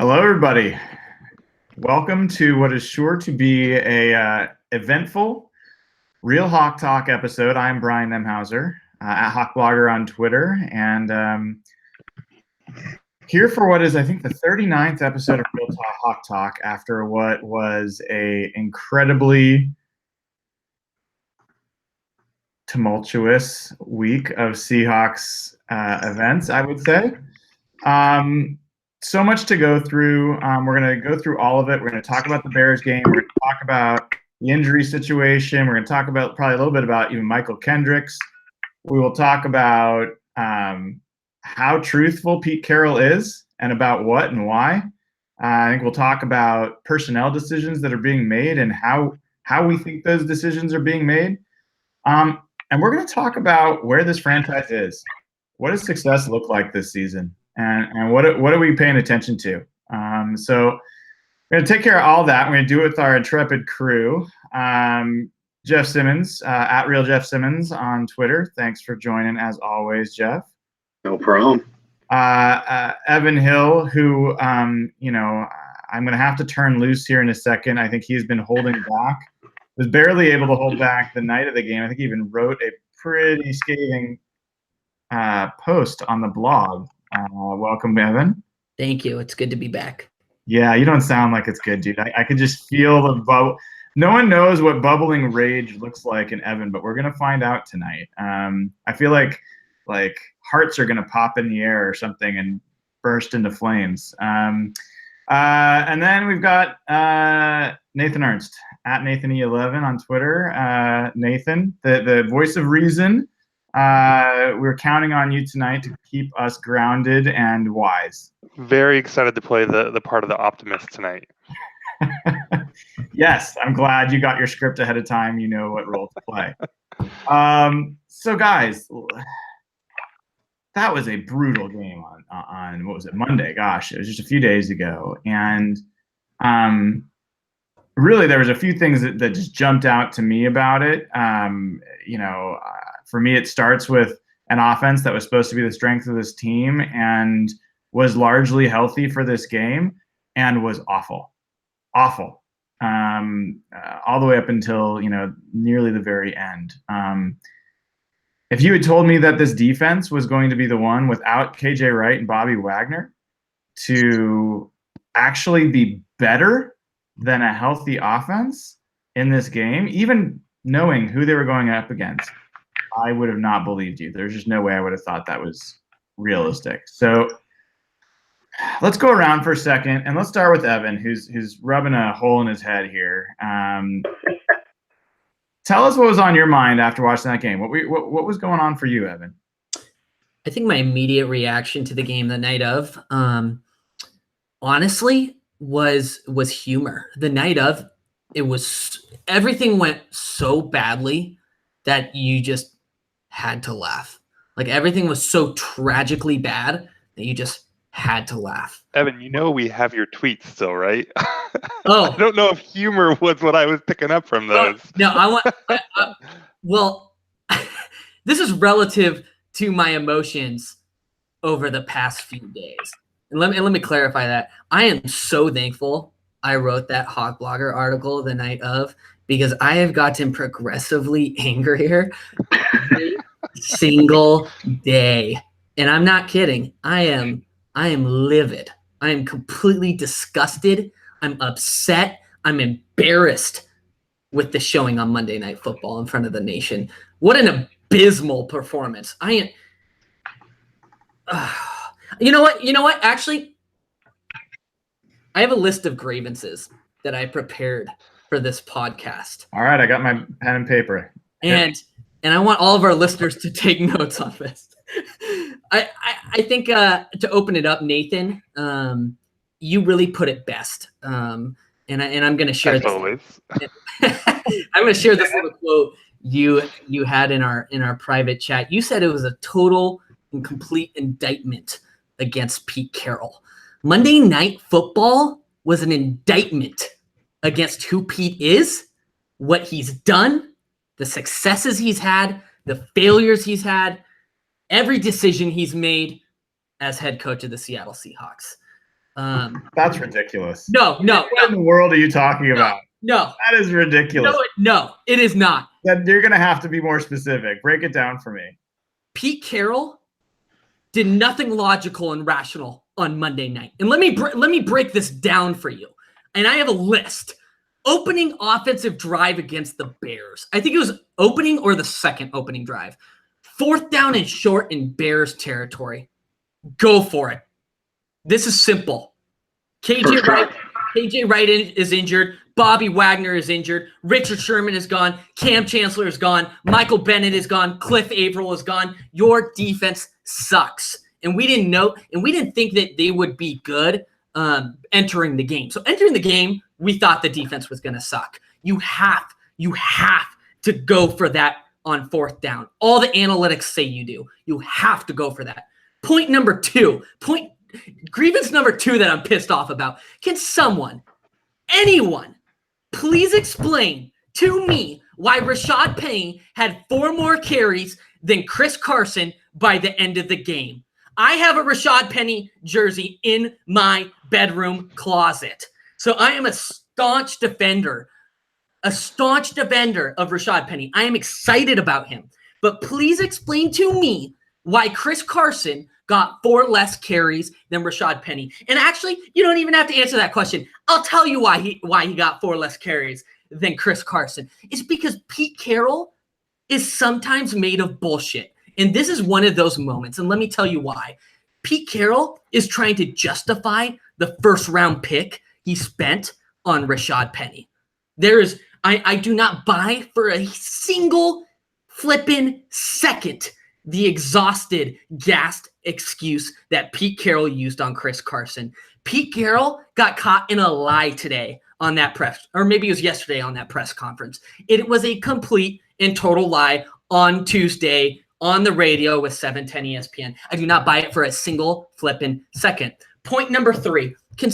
Hello, everybody. Welcome to what is sure to be a eventful Real Hawk Talk episode. I'm Brian Nemhauser, at Hawk Blogger on Twitter, and here for what is, I think, the 39th episode of Real Hawk Talk after what was a incredibly tumultuous week of Seahawks events, I would say. So much to go through. We're going to go through all of it. We're going to talk about the Bears game. We're going to talk about the injury situation. We're going to talk about probably a little bit about even Michael Kendricks. We will talk about how truthful Pete Carroll is and about what and why. I think we'll talk about personnel decisions that are being made and how we think those decisions are being made. And we're going to talk about where this franchise is. What does success look like this season? And what are we paying attention to? So we're going to take care of all that. We're going to do it with our intrepid crew. Jeff Simmons, at Real Jeff Simmons on Twitter. Thanks for joining, as always, Jeff. No problem. Evan Hill, who, I'm going to have to turn loose here in a second. I think he's been holding back. Was barely able to hold back the night of the game. I think he even wrote a pretty scathing post on the blog. Welcome, Evan. Thank you. It's good to be back. Yeah, you don't sound like it's good, dude. I could just feel the bubble. No one knows what bubbling rage looks like in Evan, but we're going to find out tonight. I feel like hearts are going to pop in the air or something and burst into flames. And then we've got Nathan Ernst, at NathanE11 on Twitter. Nathan, the voice of reason. We're counting on you tonight to keep us grounded and wise. Very excited to play the part of the optimist tonight. Yes, I'm glad you got your script ahead of time. You know what role to play. So, guys, that was a brutal game on what was it, Monday? Gosh, it was just a few days ago. And really, there was a few things that just jumped out to me about it. For me, it starts with an offense that was supposed to be the strength of this team and was largely healthy for this game and was awful. All the way up until, nearly the very end. If you had told me that this defense was going to be the one without KJ Wright and Bobby Wagner to actually be better than a healthy offense in this game, even knowing who they were going up against, I would have not believed you. There's just no way I would have thought that was realistic. So let's go around for a second, and let's start with Evan, who's rubbing a hole in his head here. Tell us what was on your mind after watching that game. What was going on for you, Evan? I think my immediate reaction to the game the night of, honestly, was humor. The night of, everything went so badly that you just had to laugh. Like, everything was so tragically bad that you just had to laugh. Evan, we have your tweets still, right? Oh, I don't know if humor was what I was picking up from those. No, I want. Well, this is relative to my emotions over the past few days. And let me clarify that. I am so thankful I wrote that Hawk Blogger article the night of, because I have gotten progressively angrier every single day. And I'm not kidding. I am livid. I am completely disgusted. I'm upset. I'm embarrassed with the showing on Monday Night Football in front of the nation. What an abysmal performance. You know what? Actually, I have a list of grievances that I prepared for this podcast. All right, I got my pen and paper. And I want all of our listeners to take notes on this. I think to open it up, Nathan, you really put it best. And I'm going to share this. I'm going to share this little quote you had in our private chat. You said it was a total and complete indictment against Pete Carroll. Monday Night Football was an indictment against who Pete is, what he's done, the successes he's had, the failures he's had, every decision he's made as head coach of the Seattle Seahawks. That's ridiculous. No. What in the world are you talking about? No. That is ridiculous. No, it is not. Then you're going to have to be more specific. Break it down for me. Pete Carroll did nothing logical and rational on Monday night. And let me break this down for you. And I have a list. Opening offensive drive against the Bears. I think it was opening or the second opening drive. 4th down and short in Bears territory. Go for it. This is simple. KJ Wright is injured. Bobby Wagner is injured. Richard Sherman is gone. Cam Chancellor is gone. Michael Bennett is gone. Cliff Averill is gone. Your defense sucks. And we didn't think that they would be good entering the game. So entering the game, we thought the defense was going to suck. You have to go for that on 4th down. All the analytics say you do. You have to go for that. Grievance number 2 that I'm pissed off about. Can anyone, please explain to me why Rashad Penny had 4 more carries than Chris Carson by the end of the game? I have a Rashad Penny jersey in my bedroom closet. So I am a staunch defender of Rashad Penny. I am excited about him. But please explain to me why Chris Carson got 4 less carries than Rashad Penny. And actually, you don't even have to answer that question. I'll tell you why he got 4 less carries than Chris Carson. It's because Pete Carroll is sometimes made of bullshit. And this is one of those moments. And let me tell you why. Pete Carroll is trying to justify the 1st-round pick he spent on Rashad Penny. I do not buy for a single flippin' second the exhausted, gassed excuse that Pete Carroll used on Chris Carson. Pete Carroll got caught in a lie today on that or maybe it was yesterday on that press conference. It was a complete and total lie on Tuesday on the radio with 710 ESPN. I do not buy it for a single flippin' second. Point number 3. Can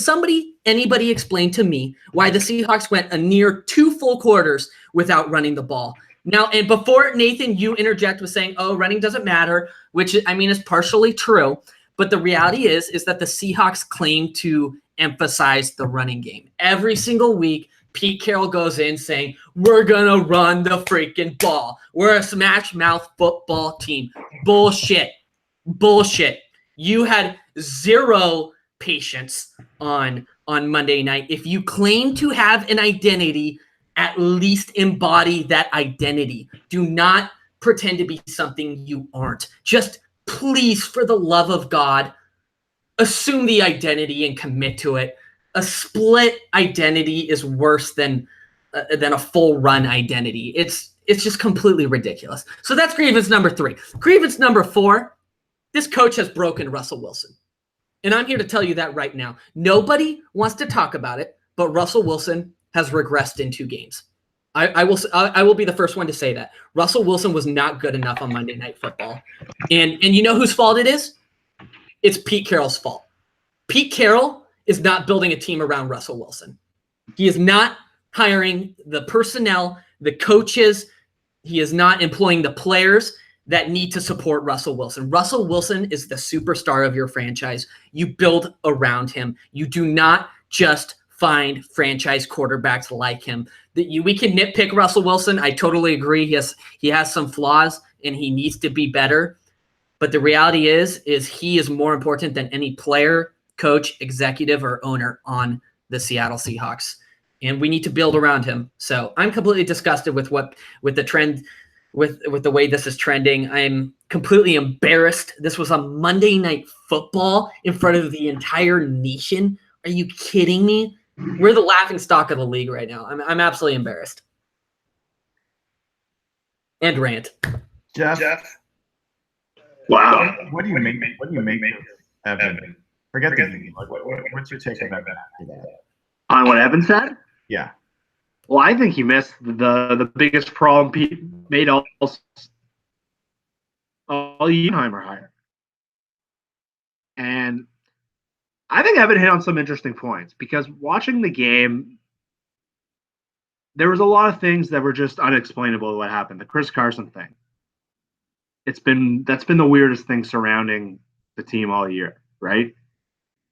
anybody explain to me why the Seahawks went a near 2 full quarters without running the ball? Now, and before Nathan, you interject with saying, oh, running doesn't matter, which I mean is partially true. But the reality is that the Seahawks claim to emphasize the running game. Every single week, Pete Carroll goes in saying, we're going to run the freaking ball. We're a smash mouth football team. Bullshit. You had 0 patience on Monday night. If you claim to have an identity, at least embody that identity. Do not pretend to be something you aren't. Just please, for the love of God, assume the identity and commit to it. A split identity is worse than a full run identity. It's just completely ridiculous. So that's grievance number 3. Grievance number 4, this coach has broken Russell Wilson. And I'm here to tell you that right now. Nobody wants to talk about it, but Russell Wilson has regressed in 2 games. I will be the first one to say that. Russell Wilson was not good enough on Monday Night Football. And you know whose fault it is? It's Pete Carroll's fault. Pete Carroll is not building a team around Russell Wilson. He is not hiring the personnel, the coaches. He is not employing the players that need to support Russell Wilson. Russell Wilson is the superstar of your franchise. You build around him. You do not just find franchise quarterbacks like him. We can nitpick Russell Wilson. I totally agree. He has some flaws and he needs to be better. But the reality is he is more important than any player, coach, executive, or owner on the Seattle Seahawks. And we need to build around him. So I'm completely disgusted with the trend, with the way this is trending. I'm completely embarrassed. This was a Monday Night Football in front of the entire nation. Are you kidding me? We're the laughing stock of the league right now. I'm absolutely embarrassed. And rant. Jeff. Wow. What do you make of Evan? Forget the game. What's your take on Evan after that? On what Evan said? Yeah. Well, I think he missed the biggest problem Pete made all Unheimer hire. And I think Evan hit on some interesting points because watching the game, there was a lot of things that were just unexplainable what happened. The Chris Carson thing. That's been the weirdest thing surrounding the team all year, right?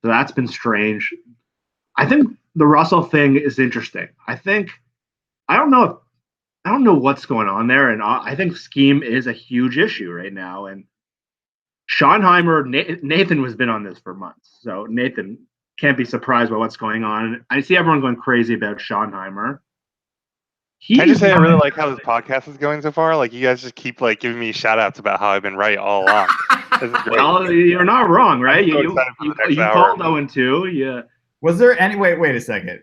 So that's been strange. I think the Russell thing is interesting. I don't know what's going on there, and I think scheme is a huge issue right now. And Schottenheimer, Nathan has been on this for months, so Nathan can't be surprised by what's going on. I see everyone going crazy about Schottenheimer. Can I just say I really like how this podcast is going so far? Like, you guys just keep like giving me shout outs about how I've been right all along. This is great. Well, you're not wrong, right? So You called 0-2. Yeah. Was there any wait a second.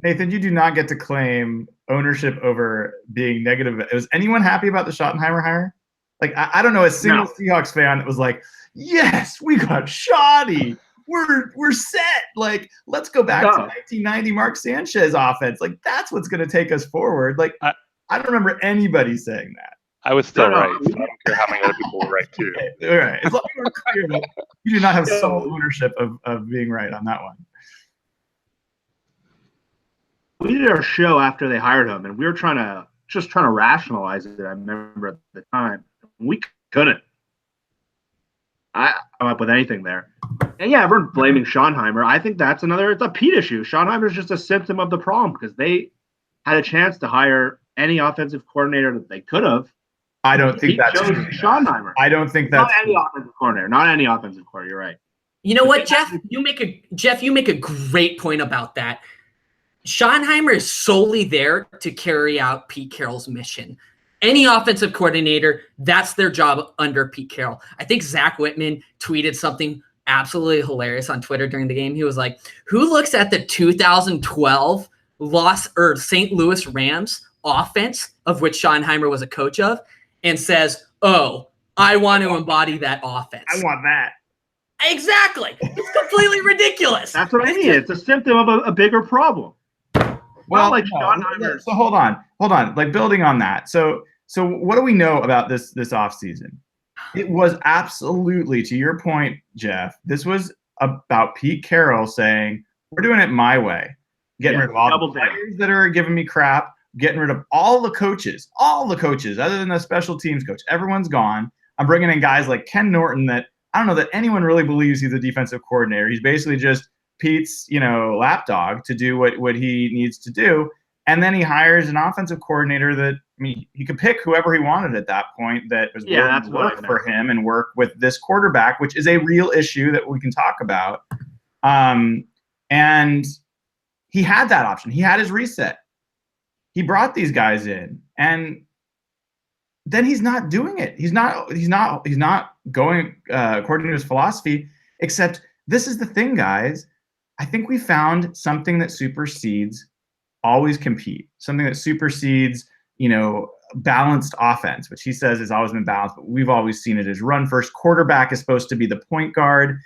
Nathan, you do not get to claim ownership over being negative. Was anyone happy about the Schottenheimer hire? Like, I don't know a single Seahawks fan that was like, yes, we got Schotty. We're set. Like, let's go back to 1990 Mark Sanchez offense. Like, that's what's going to take us forward. Like, I don't remember anybody saying that. I was still right. So I don't care how many other people were right too. Okay, all right. As long as we're clear that you do not have sole ownership of being right on that one. We did our show after they hired him, and we were trying to rationalize it. I remember at the time we couldn't. I come up with anything there. And yeah, everyone's blaming Schottenheimer. I think it's a Pete issue. Schottenheimer is just a symptom of the problem because they had a chance to hire any offensive coordinator that they could have. I don't think that's true. Schottenheimer. I don't think that's not any offensive coordinator. Not any offensive coordinator. You're right. You know what, Jeff? You make a great point about that. Schottenheimer is solely there to carry out Pete Carroll's mission. Any offensive coordinator, that's their job under Pete Carroll. I think Zach Whitman tweeted something absolutely hilarious on Twitter during the game. He was like, who looks at the 2012 St. Louis Rams offense, of which Schottenheimer was a coach of, and says, oh, I want to embody that offense. I want that. Exactly. It's completely ridiculous. That's what I mean. It's a symptom of a bigger problem. Well, so hold on. Like, building on that. So what do we know about this offseason? It was absolutely, to your point, Jeff, this was about Pete Carroll saying, we're doing it my way. Getting rid of all the players that are giving me crap, getting rid of all the coaches, other than the special teams coach. Everyone's gone. I'm bringing in guys like Ken Norton that I don't know that anyone really believes he's a defensive coordinator. He's basically just Pete's, lapdog to do what he needs to do. And then he hires an offensive coordinator that, I mean, he could pick whoever he wanted at that point that was willing to work for him and work with this quarterback, which is a real issue that we can talk about. And he had that option. He had his reset. He brought these guys in, and then he's not doing it. He's not going according to his philosophy, except this is the thing, guys. I think we found something that supersedes always compete, something that supersedes, balanced offense, which he says has always been balanced, but we've always seen it as run first. Quarterback is supposed to be the point guard.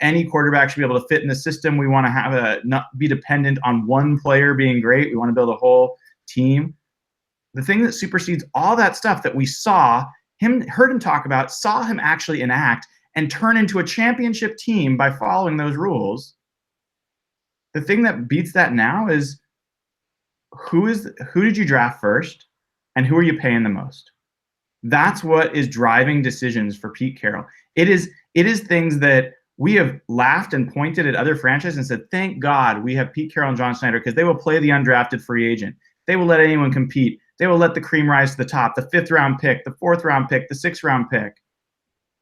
Any quarterback should be able to fit in the system. We want to not be dependent on one player being great. We want to build a whole team. The thing that supersedes all that stuff that we heard him talk about, saw him actually enact and turn into a championship team by following those rules. The thing that beats that now is who did you draft first and who are you paying the most? That's what is driving decisions for Pete Carroll. It is things that we have laughed and pointed at other franchises and said, thank God we have Pete Carroll and John Schneider because they will play the undrafted free agent. They will let anyone compete. They will let the cream rise to the top, the 5th round pick, the 4th round pick, the 6th round pick.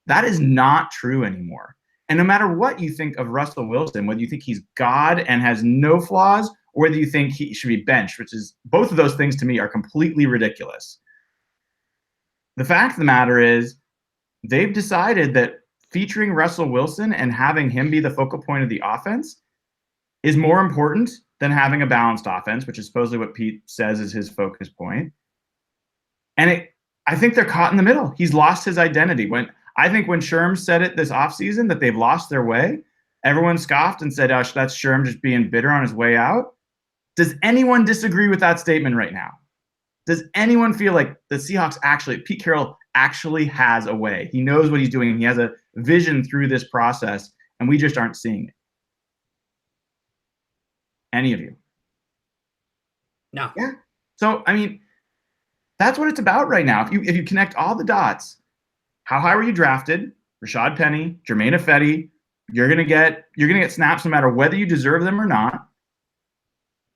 That is not true anymore. And no matter what you think of Russell Wilson, whether you think he's God and has no flaws, or whether you think he should be benched, which is both of those things to me are completely ridiculous. The fact of the matter is they've decided that featuring Russell Wilson and having him be the focal point of the offense is more important than having a balanced offense, which is supposedly what Pete says is his focus point. And I think they're caught in the middle. He's lost his identity. I think when Sherm said it this offseason that they've lost their way, everyone scoffed and said, oh, that's Sherm just being bitter on his way out. Does anyone disagree with that statement right now? Does anyone feel like the Seahawks Pete Carroll actually has a way? He knows what he's doing. He has a vision through this process, and we just aren't seeing it. Any of you? No. Yeah. So, I mean, that's what it's about right now. If you connect all the dots, how high were you drafted? Rashad Penny, Jermaine Ifedi, You're gonna get snaps no matter whether you deserve them or not.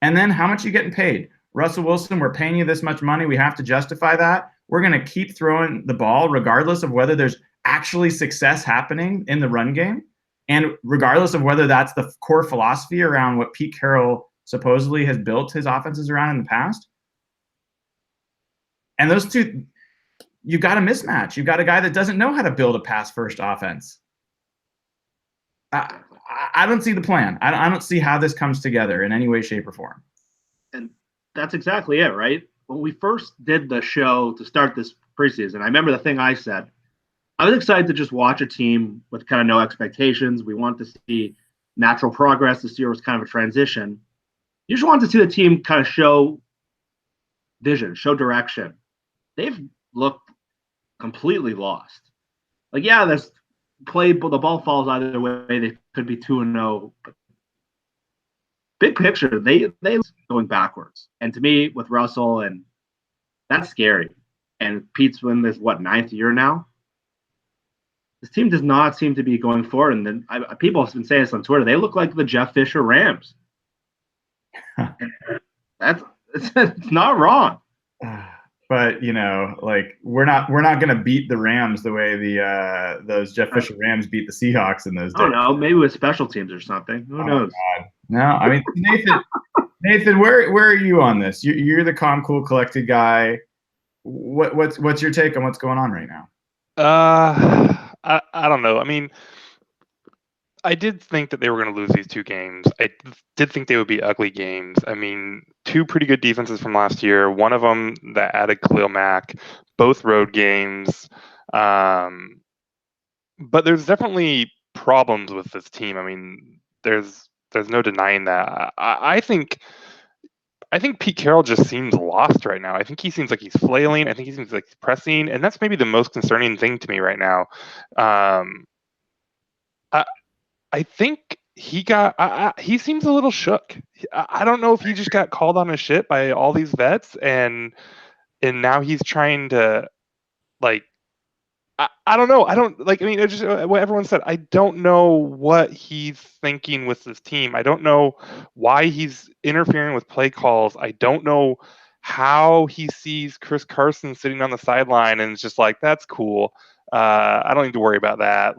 And then how much are you getting paid? Russell Wilson, we're paying you this much money. We have to justify that. We're going to keep throwing the ball regardless of whether there's actually success happening in the run game and regardless of whether that's the core philosophy around what Pete Carroll supposedly has built his offenses around in the past. And those two, you've got a mismatch. You've got a guy that doesn't know how to build a pass-first offense. I don't see the plan. I don't see how this comes together in any way, shape, or form. And that's exactly it, right? When we first did the show to start this preseason, I remember the thing I said. I was excited to just watch a team with kind of no expectations. We want to see natural progress. This year was kind of a transition. You just want to see the team kind of show vision, show direction. They've looked completely lost. Like, yeah, this play, but the ball falls either way. They could be 2-0. Big picture, they going backwards. And to me, with Russell, and that's scary. And Pete's in this, 9th year now? This team does not seem to be going forward. And then people have been saying this on Twitter. They look like the Jeff Fisher Rams. It's not wrong. But we're not going to beat the Rams the way those Jeff Fisher Rams beat the Seahawks in those days. I don't know, maybe with special teams or something. Who knows? God. No, I mean Nathan, where are you on this? You're the calm, cool, collected guy. What's your take on what's going on right now? I don't know. I mean, I did think that they were going to lose these two games. I did think they would be ugly games. I mean, two pretty good defenses from last year. One of them that added Khalil Mack, both road games. But there's definitely problems with this team. I mean, there's no denying that. I think Pete Carroll just seems lost right now. I think he seems like he's flailing. I think he seems like he's pressing, and that's maybe the most concerning thing to me right now. I think he seems a little shook. I don't know if he just got called on his shit by all these vets, and now he's trying to I don't know. I mean, it's just what everyone said. I don't know what he's thinking with this team. I don't know why he's interfering with play calls. I don't know how he sees Chris Carson sitting on the sideline and it's just like, that's cool. I don't need to worry about that.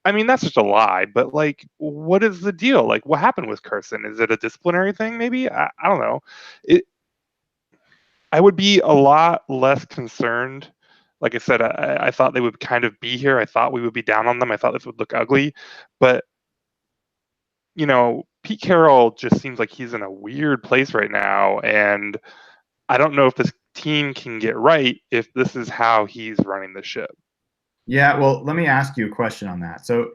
I mean, that's just a lie, but what is the deal? What happened with Carson? Is it a disciplinary thing? Maybe? I don't know. I would be a lot less concerned. Like I said, I thought they would kind of be here. I thought we would be down on them. I thought this would look ugly. But, Pete Carroll just seems like he's in a weird place right now. And I don't know if this team can get right if this is how he's running the ship. Yeah, well, let me ask you a question on that. So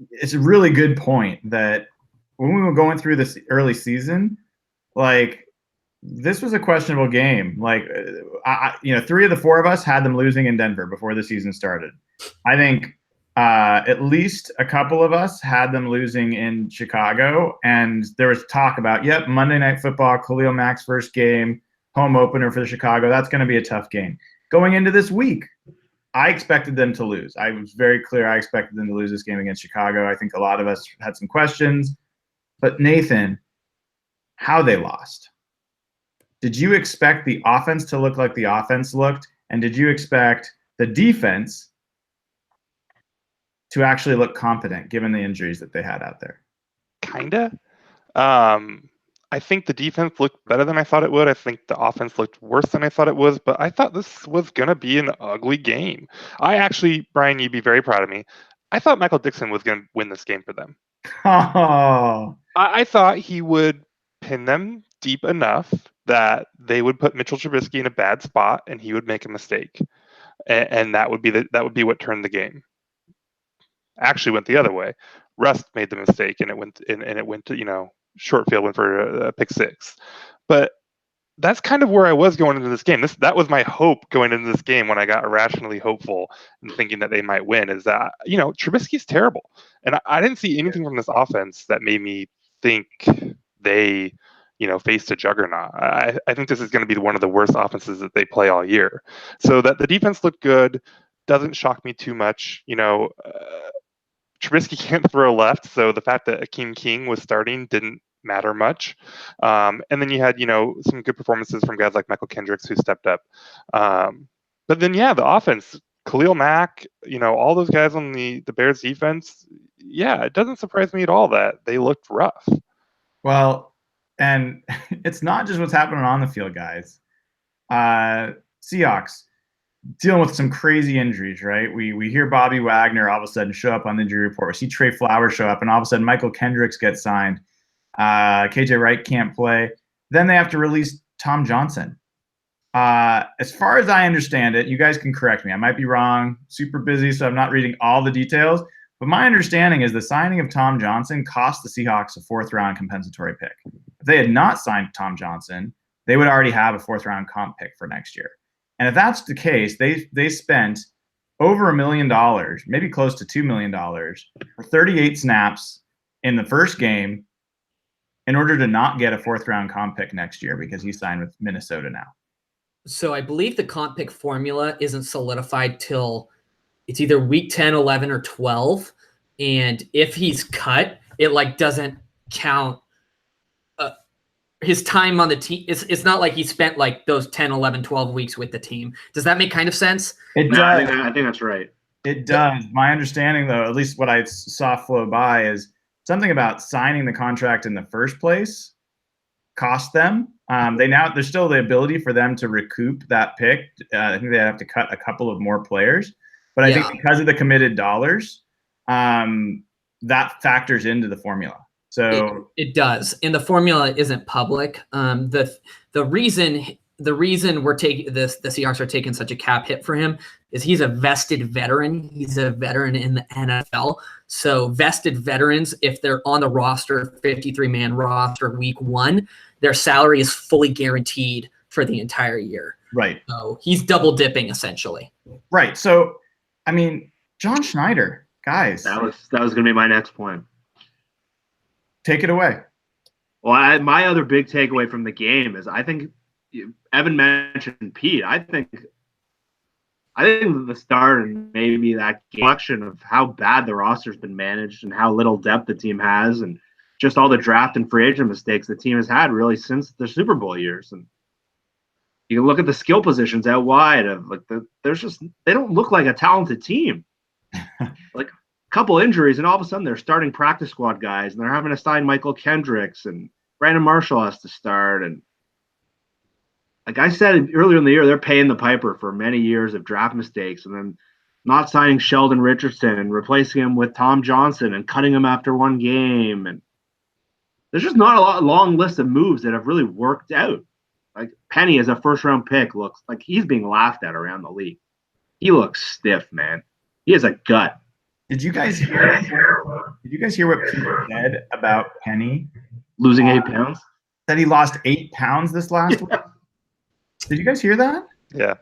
it's a really good point that when we were going through this early season, this was a questionable game. Three of the four of us had them losing in Denver before the season started. I think at least a couple of us had them losing in Chicago, and there was talk about, Monday Night Football, Khalil Mack's first game, home opener for the Chicago. That's going to be a tough game. Going into this week, I expected them to lose. I was very clear I expected them to lose this game against Chicago. I think a lot of us had some questions. But Nathan, how they lost? Did you expect the offense to look like the offense looked? And did you expect the defense to actually look competent given the injuries that they had out there? Kinda. I think the defense looked better than I thought it would. I think the offense looked worse than I thought it was, but I thought this was going to be an ugly game. I actually, Brian, you'd be very proud of me. I thought Michael Dixon was going to win this game for them. Oh. I thought he would pin them deep enough that they would put Mitchell Trubisky in a bad spot and he would make a mistake. And that would be what turned the game. Actually went the other way. Russ made the mistake and it went to, short field, went for a pick six. But that's kind of where I was going into this game. That was my hope going into this game when I got irrationally hopeful and thinking that they might win, is that, Trubisky's terrible. And I didn't see anything from this offense that made me think they, faced a juggernaut. I think this is going to be one of the worst offenses that they play all year. So that the defense looked good doesn't shock me too much. Trubisky can't throw left, so the fact that Akeem King was starting didn't matter much. And then you had, some good performances from guys like Michael Kendricks who stepped up. But then, the offense, Khalil Mack, all those guys on the Bears defense, it doesn't surprise me at all that they looked rough. Well, and it's not just what's happening on the field, guys. Seahawks dealing with some crazy injuries, right? We hear Bobby Wagner all of a sudden show up on the injury report. We see Trey Flowers show up, and all of a sudden Michael Kendricks gets signed. KJ Wright can't play. Then they have to release Tom Johnson. As far as I understand it, you guys can correct me. I might be wrong. Super busy, so I'm not reading all the details. But my understanding is the signing of Tom Johnson cost the Seahawks a 4th-round compensatory pick. If they had not signed Tom Johnson, they would already have a 4th-round comp pick for next year. And if that's the case, they spent over $1 million, maybe close to $2 million, for 38 snaps in the first game in order to not get a 4th-round comp pick next year because he signed with Minnesota now. So I believe the comp pick formula isn't solidified till it's either week 10, 11, or 12. And if he's cut, it doesn't count his time on the team. It's not like he spent those 10, 11, 12 weeks with the team. Does that make kind of sense? It does. I think that's right. It does. My understanding, though, at least what I saw flow by, is something about signing the contract in the first place cost them. There's still the ability for them to recoup that pick. I think they have to cut a couple of more players, but I think because of the committed dollars, that factors into the formula. So it does, and the formula isn't public. The reason we're taking this, the Seahawks are taking such a cap hit for him, is he's a vested veteran. He's a veteran in the NFL. So vested veterans, if they're on the roster, 53-man roster, week 1, their salary is fully guaranteed for the entire year. Right. So he's double dipping essentially. Right. So, I mean, John Schneider, guys. That was going to be my next point. Take it away. Well, my other big takeaway from the game is I think Evan mentioned Pete. I think the start and maybe that collection of how bad the roster's been managed and how little depth the team has, and just all the draft and free agent mistakes the team has had really since the Super Bowl years. And you can look at the skill positions out wide of they don't look like a talented team. Couple injuries, and all of a sudden they're starting practice squad guys, and they're having to sign Michael Kendricks, and Brandon Marshall has to start. And like I said earlier in the year, they're paying the piper for many years of draft mistakes, and then not signing Sheldon Richardson and replacing him with Tom Johnson and cutting him after one game. And there's just not a long list of moves that have really worked out. Like Penny as a 1st-round pick looks like he's being laughed at around the league. He looks stiff, man. He has a gut. Did you guys hear what Pete said about Penny losing 8 pounds? That he lost 8 pounds this last week. Did you guys hear that? Yeah.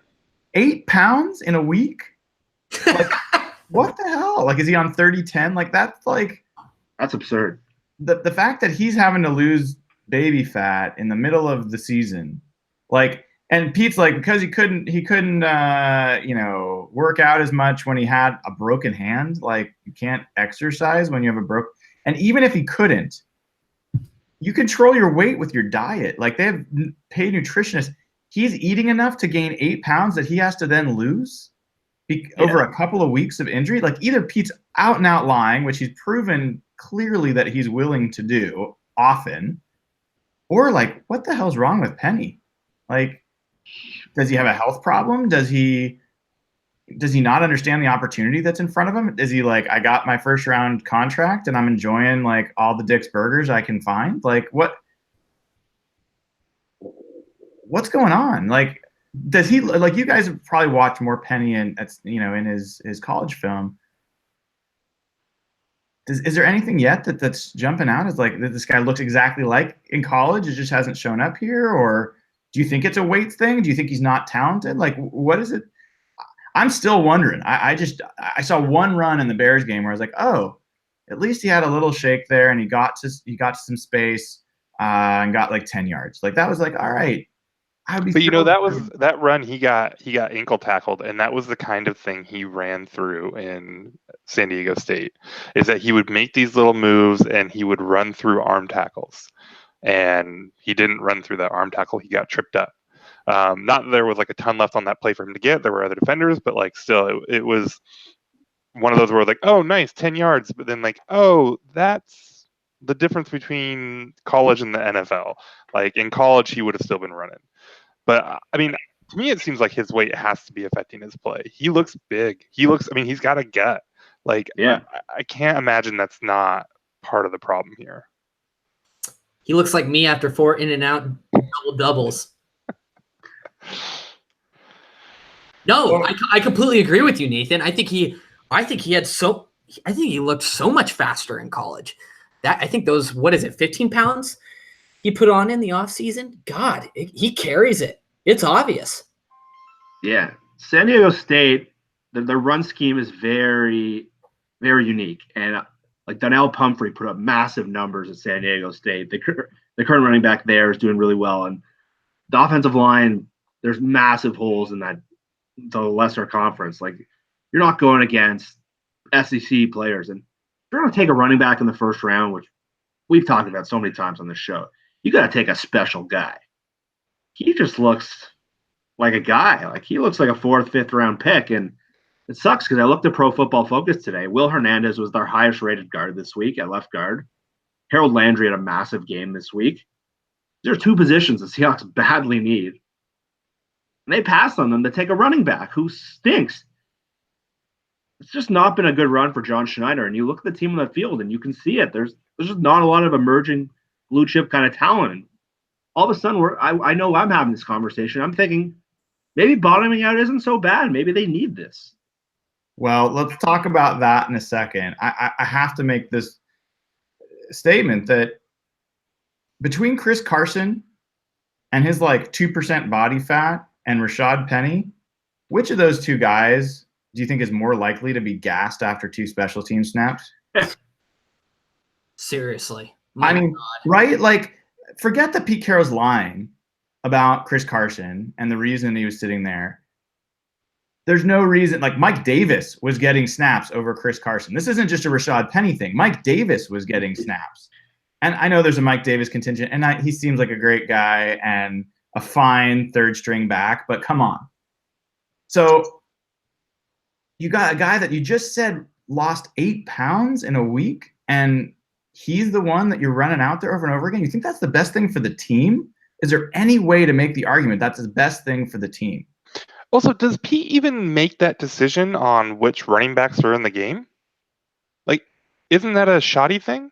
8 pounds in a week? What the hell? Is he on 30-10? That's absurd. The fact that he's having to lose baby fat in the middle of the season, and Pete's because he couldn't work out as much when he had a broken hand. You can't exercise when you have a broke. And even if he couldn't, you control your weight with your diet. They have paid nutritionists. He's eating enough to gain 8 pounds that he has to then lose over a couple of weeks of injury. Either Pete's out and out lying, which he's proven clearly that he's willing to do often, or what the hell's wrong with Penny? Does he have a health problem? Does he not understand the opportunity that's in front of him? Is he I got my 1st-round contract and I'm enjoying all the Dick's burgers I can find? What's going on? Does he you guys have probably watched more Penny in his college film. Is there anything yet that's jumping out as that this guy looks exactly like in college? It just hasn't shown up here? Or do you think it's a weight thing? Do you think he's not talented? What is it? I'm still wondering. I saw one run in the Bears game where I was oh, at least he had a little shake there and he got to some space and got 10 yards. That was all right. I'd be But thrilled. that run he got ankle tackled, and that was the kind of thing he ran through in San Diego State. Is that he would make these little moves and he would run through arm tackles, and he didn't run through that arm tackle. He got tripped up. Not that there was like a ton left on that play for him to get. There were other defenders, but like still, it was one of those where like, oh, nice, 10 yards, but then like, oh, that's the difference between college and the NFL. Like in college, he would have still been running. But I mean, to me, it seems like his weight has to be affecting his play. He looks big. I mean, he's got a gut. Like, Yeah. I can't imagine that's not part of the problem here. He looks like me after 4 in-and-out doubles. No, I completely agree with you, Nathan. I think he looked so much faster in college. I think those, 15 pounds he put on in the offseason? God, he carries it. It's obvious. Yeah. San Diego State, their run scheme is very, very unique. And like Donnell Pumphrey put up massive numbers at San Diego State. The current running back there is doing really well. And the offensive line, there's massive holes in the lesser conference. Like, you're not going against SEC players. And if you're going to take a running back in the first round, which we've talked about so many times on this show, you got to take a special guy. He just looks like a guy. Like, he looks like a 4th, 5th round pick. And it sucks because I looked at Pro Football Focus today. Will Hernandez was their highest rated guard this week at left guard. Harold Landry had a massive game this week. There are 2 positions the Seahawks badly need. And they passed on them to take a running back who stinks. It's just not been a good run for John Schneider. And you look at the team on the field and you can see it. There's just not a lot of emerging blue chip kind of talent. And all of a sudden, I know I'm having this conversation. I'm thinking maybe bottoming out isn't so bad. Maybe they need this. Well, let's talk about that in a second. I have to make this statement that between Chris Carson and his like 2% body fat and Rashad Penny, which of those 2 guys do you think is more likely to be gassed after 2 special team snaps? Seriously. I mean, right? Like, forget that Pete Carroll's lying about Chris Carson and the reason he was sitting there. There's no reason. Like, Mike Davis was getting snaps over Chris Carson. This isn't just a Rashad Penny thing. Mike Davis was getting snaps. And I know there's a Mike Davis contingent, and he seems like a great guy and a fine 3rd string back, but come on. So you got a guy that you just said lost 8 pounds in a week, and he's the one that you're running out there over and over again. You think that's the best thing for the team? Is there any way to make the argument that's the best thing for the team? Also, does Pete even make that decision on which running backs are in the game? Like, isn't that a shoddy thing?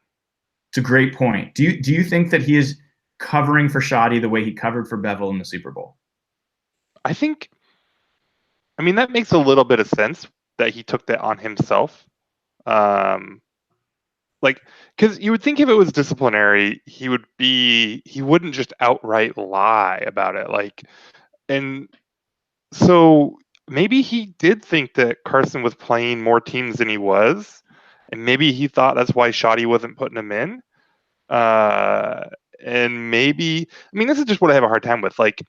It's a great point. Do you think that he is covering for Shoddy the way he covered for Bevel in the Super Bowl? I mean, that makes a little bit of sense that he took that on himself. Like, because you would think if it was disciplinary, he wouldn't just outright lie about it. Like, and so maybe he did think that Carson was playing more teams than he was, and maybe he thought that's why Shoddy wasn't putting him in. And maybe, I mean, this is just what I have a hard time with. Like,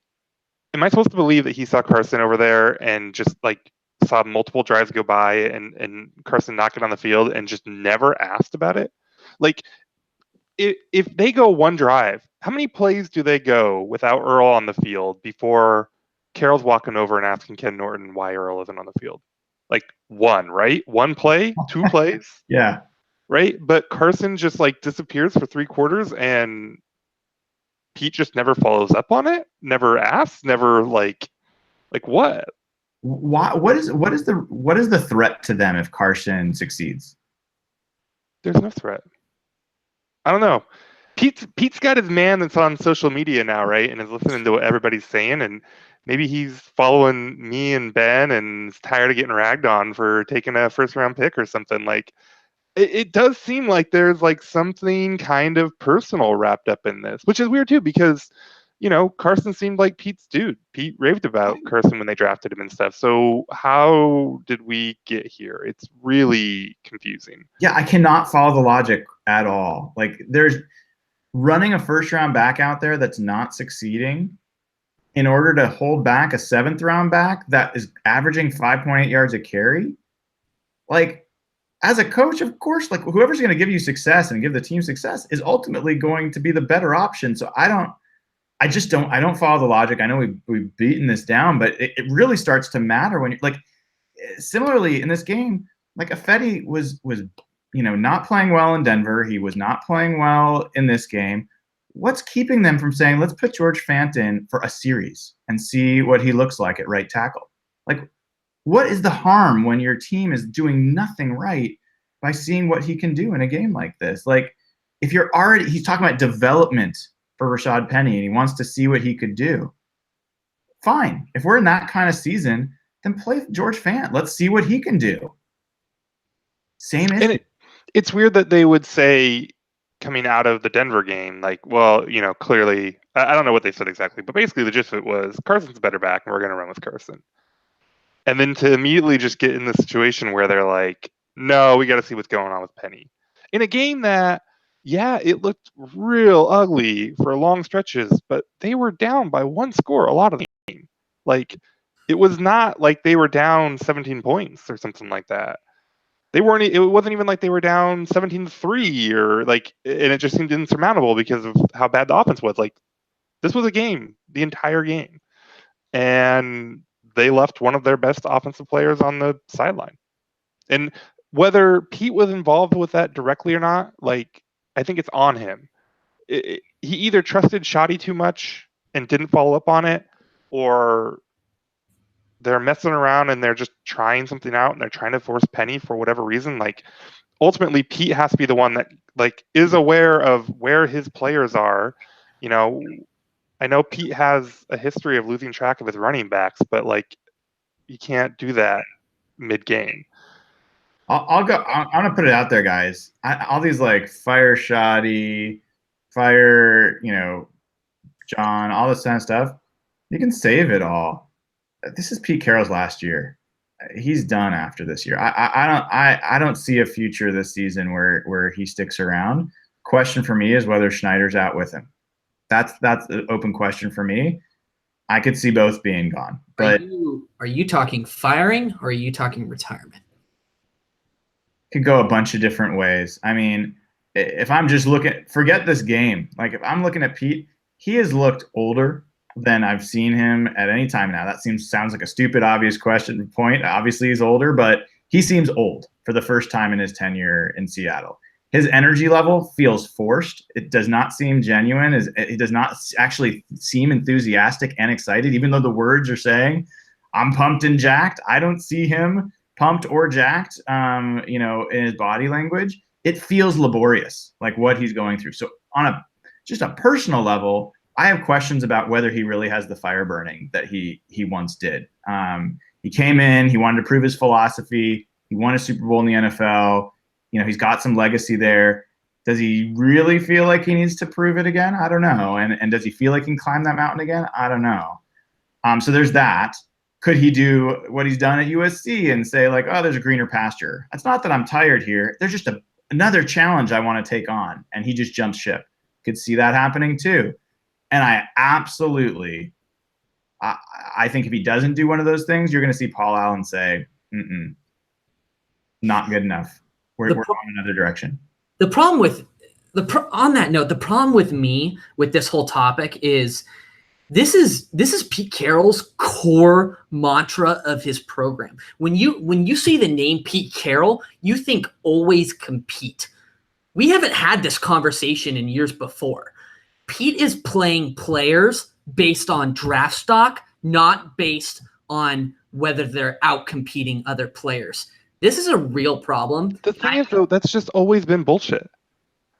am I supposed to believe that he saw Carson over there and just like saw multiple drives go by and Carson knock it on the field and just never asked about it? Like, if they go one drive, how many plays do they go without Earl on the field before Carroll's walking over and asking Ken Norton why Earl isn't on the field? Like, 1, right? 1 play, 2 plays? Yeah. Right? But Carson just like disappears for 3 quarters and Pete just never follows up on it, never asks, never like what? Why? What is the threat to them if Carson succeeds? There's no threat. I don't know. Pete's got his man that's on social media now, right? And is listening to what everybody's saying, and maybe he's following me and Ben and is tired of getting ragged on for taking a 1st round pick or something. Like, it does seem like there's like something kind of personal wrapped up in this, which is weird too, because, you know, Carson seemed like Pete's dude. Pete raved about Carson when they drafted him and stuff. So how did we get here? It's really confusing. Yeah, I cannot follow the logic at all. Like, there's running a 1st round back out there that's not succeeding. in order to hold back a 7th round back that is averaging 5.8 yards a carry. Like, as a coach, of course, like whoever's going to give you success and give the team success is ultimately going to be the better option. So I don't follow the logic. I know we've beaten this down, but it really starts to matter when you're like, similarly in this game, like Ifedi was not playing well in Denver. He was not playing well in this game. What's keeping them from saying, let's put George Fant in for a series and see what he looks like at right tackle? Like, what is the harm when your team is doing nothing right by seeing what he can do in a game like this? Like, if you're already, he's talking about development for Rashad Penny and he wants to see what he could do. Fine. If we're in that kind of season, then play George Fant. Let's see what he can do. Same issue. And it's weird that they would say coming out of the Denver game, like, well, clearly, I don't know what they said exactly, but basically the gist of it was Carson's better back and we're going to run with Carson. And then to immediately just get in the situation where they're like, no, we got to see what's going on with Penny. In a game that, yeah, it looked real ugly for long stretches, but they were down by 1 score a lot of the game. Like, it was not like they were down 17 points or something like that. It wasn't even like they were down 17-3 or like, and it just seemed insurmountable because of how bad the offense was. Like, this was a game, the entire game. And they left one of their best offensive players on the sideline. And whether Pete was involved with that directly or not, like, I think it's on him. He either trusted Shoddy too much and didn't follow up on it, or they're messing around and they're just trying something out and they're trying to force Penny for whatever reason. Like, ultimately, Pete has to be the one that, like, is aware of where his players are. I know Pete has a history of losing track of his running backs, but like, you can't do that mid-game. I'm gonna put it out there, guys. All these like fire Shoddy, fire, John, all this kind of stuff. You can save it all. This is Pete Carroll's last year. He's done after this year. I don't see a future this season where he sticks around. Question for me is whether Schneider's out with him. That's an open question for me. I could see both being gone. But are you talking firing or are you talking retirement? Could go a bunch of different ways. I mean, if I'm just forget this game. Like, if I'm looking at Pete, he has looked older than I've seen him at any time now. That sounds like a stupid, obvious point. Obviously, he's older, but he seems old for the first time in his tenure in Seattle. His energy level feels forced. It does not seem genuine. He does not actually seem enthusiastic and excited, even though the words are saying, I'm pumped and jacked. I don't see him pumped or jacked, in his body language. It feels laborious, like what he's going through. So on just a personal level, I have questions about whether he really has the fire burning that he once did. He came in, he wanted to prove his philosophy. He won a Super Bowl in the NFL. He's got some legacy there. Does he really feel like he needs to prove it again? I don't know. And does he feel like he can climb that mountain again? I don't know. So there's that. Could he do what he's done at USC and say, like, oh, there's a greener pasture? It's not that I'm tired here. There's just another challenge I want to take on. And he just jumps ship. Could see that happening too. And I absolutely, I think if he doesn't do one of those things, you're going to see Paul Allen say, not good enough. We're going another direction. On that note, the problem with me with this whole topic is this is Pete Carroll's core mantra of his program. When you see the name Pete Carroll, you think always compete. We haven't had this conversation in years before. Pete is playing players based on draft stock, not based on whether they're out competing other players. This is a real problem. The thing is, though, that's just always been bullshit.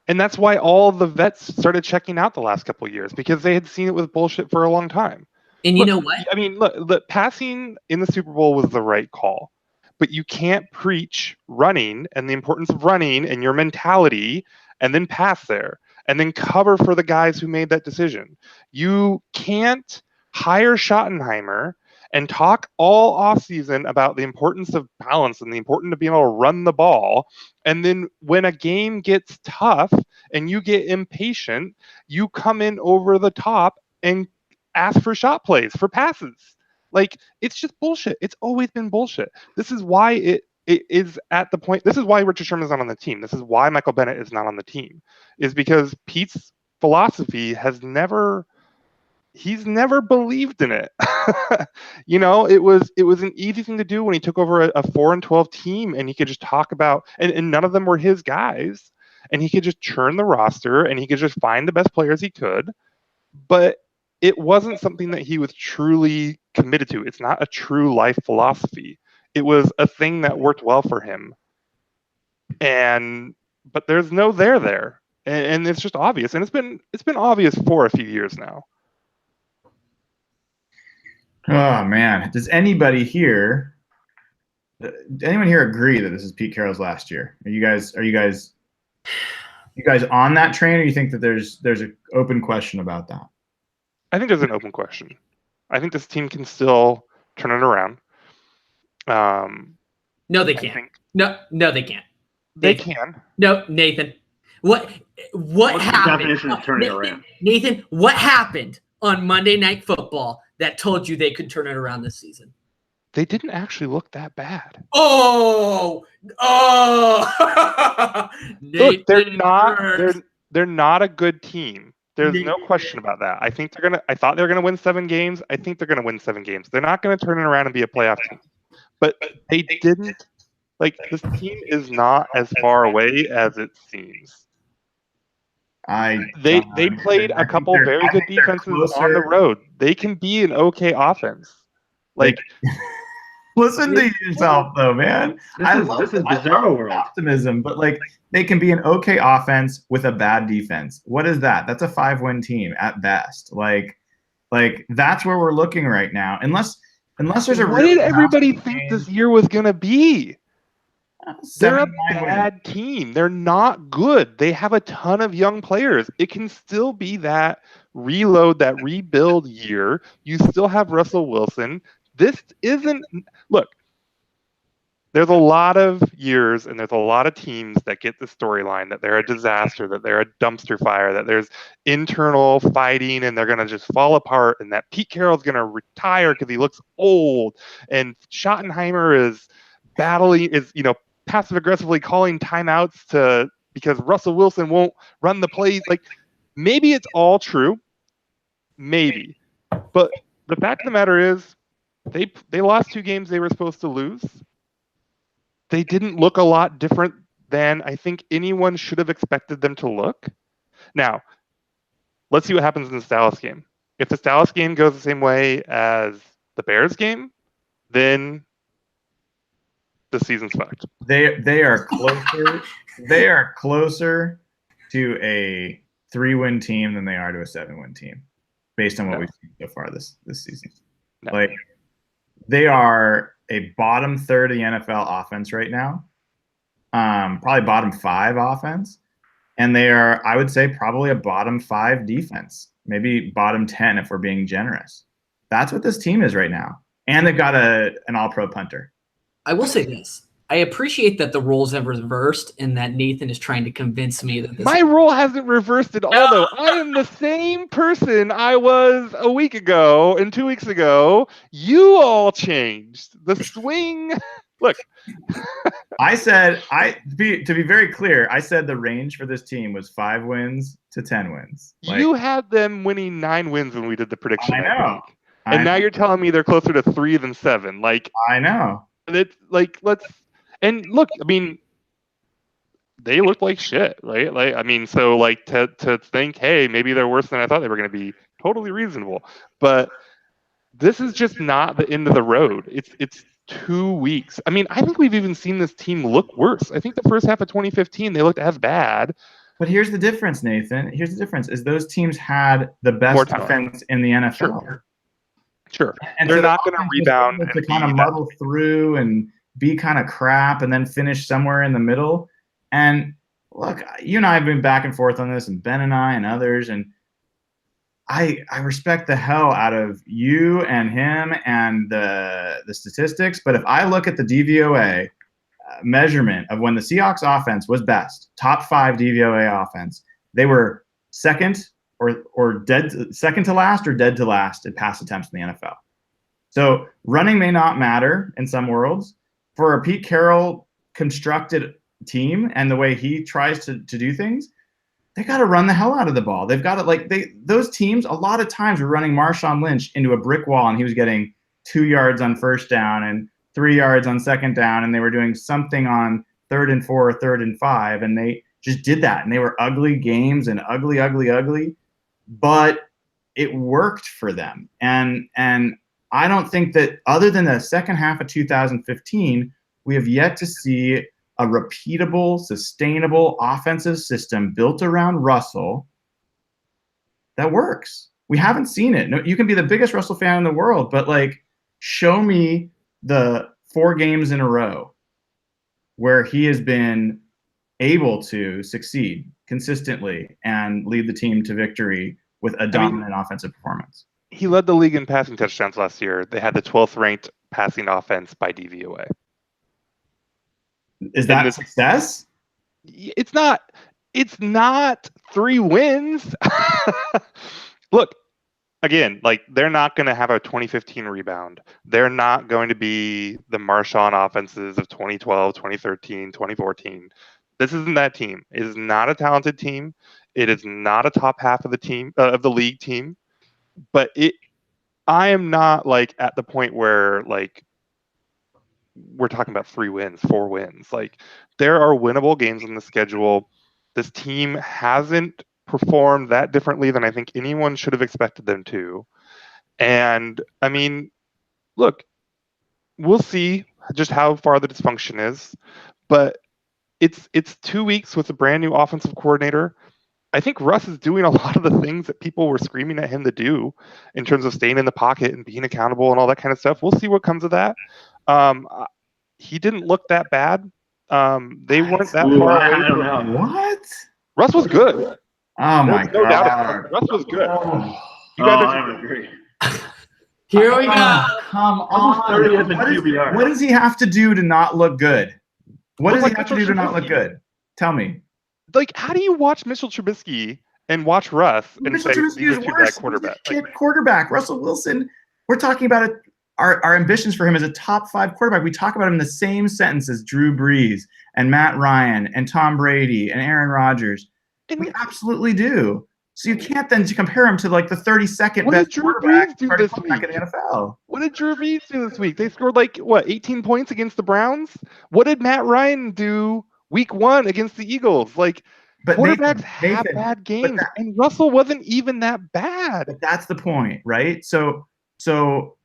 And that's why all the vets started checking out the last couple of years, because they had seen it with bullshit for a long time. And you know what? I mean, look, the passing in the Super Bowl was the right call. But you can't preach running and the importance of running and your mentality and then pass there and then cover for the guys who made that decision. You can't hire Schottenheimer and talk all offseason about the importance of balance and the importance of being able to run the ball. And then when a game gets tough and you get impatient, you come in over the top and ask for shot plays, for passes. Like, it's just bullshit. It's always been bullshit. This is why it is at the point. This is why Richard Sherman's not on the team. This is why Michael Bennett is not on the team, is because Pete's philosophy he's never believed in it. It was an easy thing to do when he took over a 4-12 team, and he could just talk about, and none of them were his guys, and he could just churn the roster, and he could just find the best players he could. But it wasn't something that he was truly committed to. It's not a true life philosophy. It was a thing that worked well for him. But there's no there. And it's just obvious. And it's been obvious for a few years now. Oh man. Does anyone here agree that this is Pete Carroll's last year? Are you guys on that train, or you think that there's an open question about that? I think there's an open question. I think this team can still turn it around. No, they can't. No, they can't. They can. No, Nathan. What What's happened? the definition of turning it around? Nathan, what happened on Monday Night Football that told you they could turn it around this season? They didn't actually look that bad. Oh! Look, they're not a good team. There's no question about that. I thought they were gonna win 7 games. I think they're gonna win 7 games. They're not gonna turn it around and be a playoff team. But they didn't. Like, this team is not as far away as it seems. They played a couple very good defenses on the road. They can be an okay offense. Like, listen to yourself, though, man. This is bizarre world optimism, but like, they can be an okay offense with a bad defense. What is that? That's a 5-win team at best. Like that's where we're looking right now. Unless there's a. What did everybody think this year was gonna be? They're a bad team. They're not good. They have a ton of young players. It can still be that reload, that rebuild year. You still have Russell Wilson. This isn't. Look, there's a lot of years and there's a lot of teams that get the storyline that they're a disaster, that they're a dumpster fire, that there's internal fighting and they're going to just fall apart, and that Pete Carroll's going to retire because he looks old, and Schottenheimer is passive aggressively calling timeouts because Russell Wilson won't run the plays. Like, maybe it's all true, maybe, but the fact of the matter is they lost 2 games they were supposed to lose. They didn't look a lot different than I think anyone should have expected them to look. Now, let's see what happens in the Dallas game. If the Dallas game goes the same way as the Bears game, then the season's fucked. They are closer. They are closer to a 3-win team than they are to a 7-win team, based on what we've seen so far this season. No. Like, they are a bottom third of the NFL offense right now, probably bottom 5 offense, and they are, I would say, probably a bottom 5 defense, maybe bottom 10 if we're being generous. That's what this team is right now, and they've got an all-pro punter. I will say this. I appreciate that the roles have reversed and that Nathan is trying to convince me that my role hasn't reversed at all, though. I am the same person I was a week ago and 2 weeks ago. You all changed. The swing. Look. To be very clear, I said the range for this team was 5 wins to 10 wins. You had them winning 9 wins when we did the prediction. I know. And now you're telling me they're closer to 3 than 7. Like, I know. It's like, and look, I mean, they look like shit, right? Like, I mean, so like to think, hey, maybe they're worse than I thought they were going to be, totally reasonable. But this is just not the end of the road. It's 2 weeks. I mean, I think we've even seen this team look worse. I think the first half of 2015 they looked as bad. But here's the difference, Nathan. Here's the difference: is those teams had the best defense in the NFL. Sure. And they're not going to rebound to kind of muddle through and be kind of crap and then finish somewhere in the middle. And look, you and I have been back and forth on this, and Ben and I and others, and I respect the hell out of you and him and the statistics. But if I look at the DVOA measurement of when the Seahawks offense was best, top 5 DVOA offense, they were second or second to last or dead to last in pass attempts in the NFL. So running may not matter in some worlds. For a Pete Carroll constructed team and the way he tries to do things, they got to run the hell out of the ball. They've got to those teams a lot of times were running Marshawn Lynch into a brick wall, and he was getting 2 yards on first down and 3 yards on second down, and they were doing something on 3rd and 4 or 3rd and 5, and they just did that, and they were ugly games and ugly, but it worked for them. And I don't think that other than the second half of 2015, we have yet to see a repeatable, sustainable offensive system built around Russell that works. We haven't seen it. No, you can be the biggest Russell fan in the world, but show me the 4 games in a row where he has been able to succeed consistently and lead the team to victory with a dominant offensive performance. He led the league in passing touchdowns last year. They had the 12th ranked passing offense by DVOA. Is that a success? It's not 3 wins. Look, again, they're not going to have a 2015 rebound. They're not going to be the Marshawn offenses of 2012, 2013, 2014. This isn't that team. It is not a talented team. It is not a top half of the team of the league team. But I am not at the point where we're talking about 3 wins, 4 wins. There are winnable games on the schedule. This team hasn't performed that differently than I think anyone should have expected them to. And I mean, look, we'll see just how far the dysfunction is, but it's 2 weeks with a brand new offensive coordinator. I think Russ is doing a lot of the things that people were screaming at him to do in terms of staying in the pocket and being accountable and all that kind of stuff. We'll see what comes of that. He didn't look that bad. They weren't that far away. I don't know. What? Russ was good. Oh my No doubt about God. it. Russ was good. You I guys don't agree. Here we go. Come Almost on. 30th in QBR. What does he have to do to not look good? What does Look he like have to do to not look Trubisky. good? Tell me. How do you watch Mitchell Trubisky and watch Russ and Mitchell say Trubisky these is are 2 bad worse. quarterbacks? He's a kid quarterback. Russell Wilson, we're talking about our ambitions for him as a top 5 quarterback. We talk about him in the same sentence as Drew Brees and Matt Ryan and Tom Brady and Aaron Rodgers. We absolutely do. So you can't then compare him to the 32nd What best did Drew quarterback Brees do this in week? the NFL. What did Drew Brees do this week? They scored 18 points against the Browns? What did Matt Ryan do week 1 against the Eagles? But Quarterbacks have Nathan, bad games, and Russell wasn't even that bad. But that's the point, right? So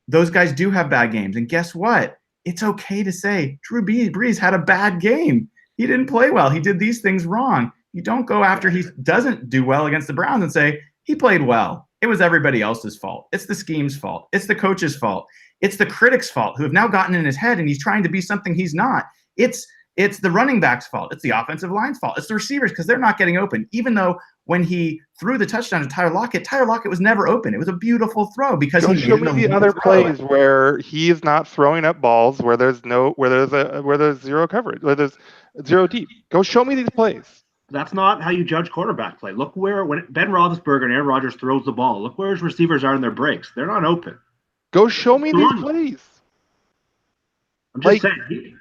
those guys do have bad games, and guess what? It's okay to say Drew Brees had a bad game. He didn't play well. He did these things wrong. You don't go after he doesn't do well against the Browns and say he played well. It was everybody else's fault. It's the scheme's fault. It's the coach's fault. It's the critics' fault who have now gotten in his head and he's trying to be something he's not. It's the running back's fault. It's the offensive line's fault. It's the receivers because they're not getting open. Even though when he threw the touchdown to Tyler Lockett was never open. It was a beautiful throw because Don't he show made me it the a other throw. plays where he is not throwing up balls where there's zero coverage, where there's zero deep. Go show me these plays. That's not how you judge quarterback play. Look when Ben Roethlisberger and Aaron Rodgers throws the ball. Look where his receivers are in their breaks. They're not open. Go show me these plays. I'm just saying.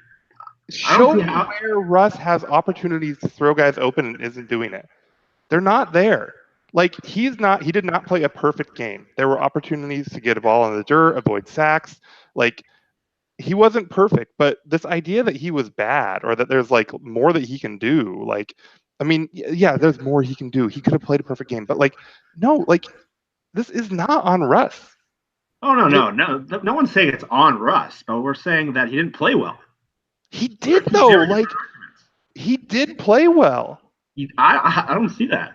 Show me where Russ has opportunities to throw guys open and isn't doing it. They're not there. He did not play a perfect game. There were opportunities to get a ball in the dirt, avoid sacks. He wasn't perfect, but this idea that he was bad or that there's more that he can do, there's more he can do. He could have played a perfect game, but no, this is not on Russ. Oh, no one's saying it's on Russ, but we're saying that he didn't play well. He did though. He did play well. I don't see that.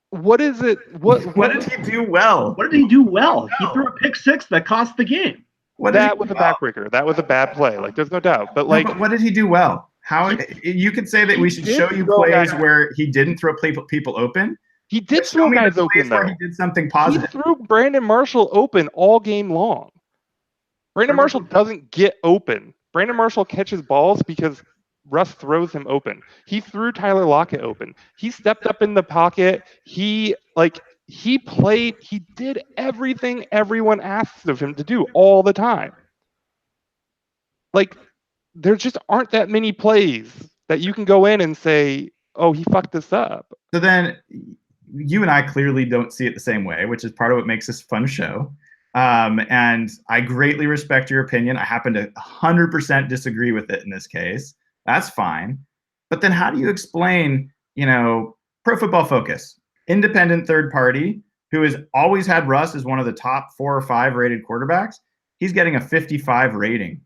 What is it? What did he do well? What did he do well? He threw a pick 6 that cost the game. That was a backbreaker. That was a bad play. There's no doubt. But but what did he do well? How you could say that we should show you plays where he didn't throw people open. He did throw guys open though. He did something positive. He threw Brandon Marshall open all game long. Brandon Marshall doesn't get open. Brandon Marshall catches balls because Russ throws him open. He threw Tyler Lockett open. He stepped up in the pocket. He he did everything everyone asks of him to do all the time. Like, there just aren't that many plays that you can go in and say, oh, he fucked this up. So then you and I clearly don't see it the same way, which is part of what makes this a fun show. And I greatly respect your opinion. I happen to 100% disagree with it in this case. That's fine. But then how do you explain, Pro Football Focus, independent third party, who has always had Russ as one of the top 4 or 5 rated quarterbacks? He's getting a 55 rating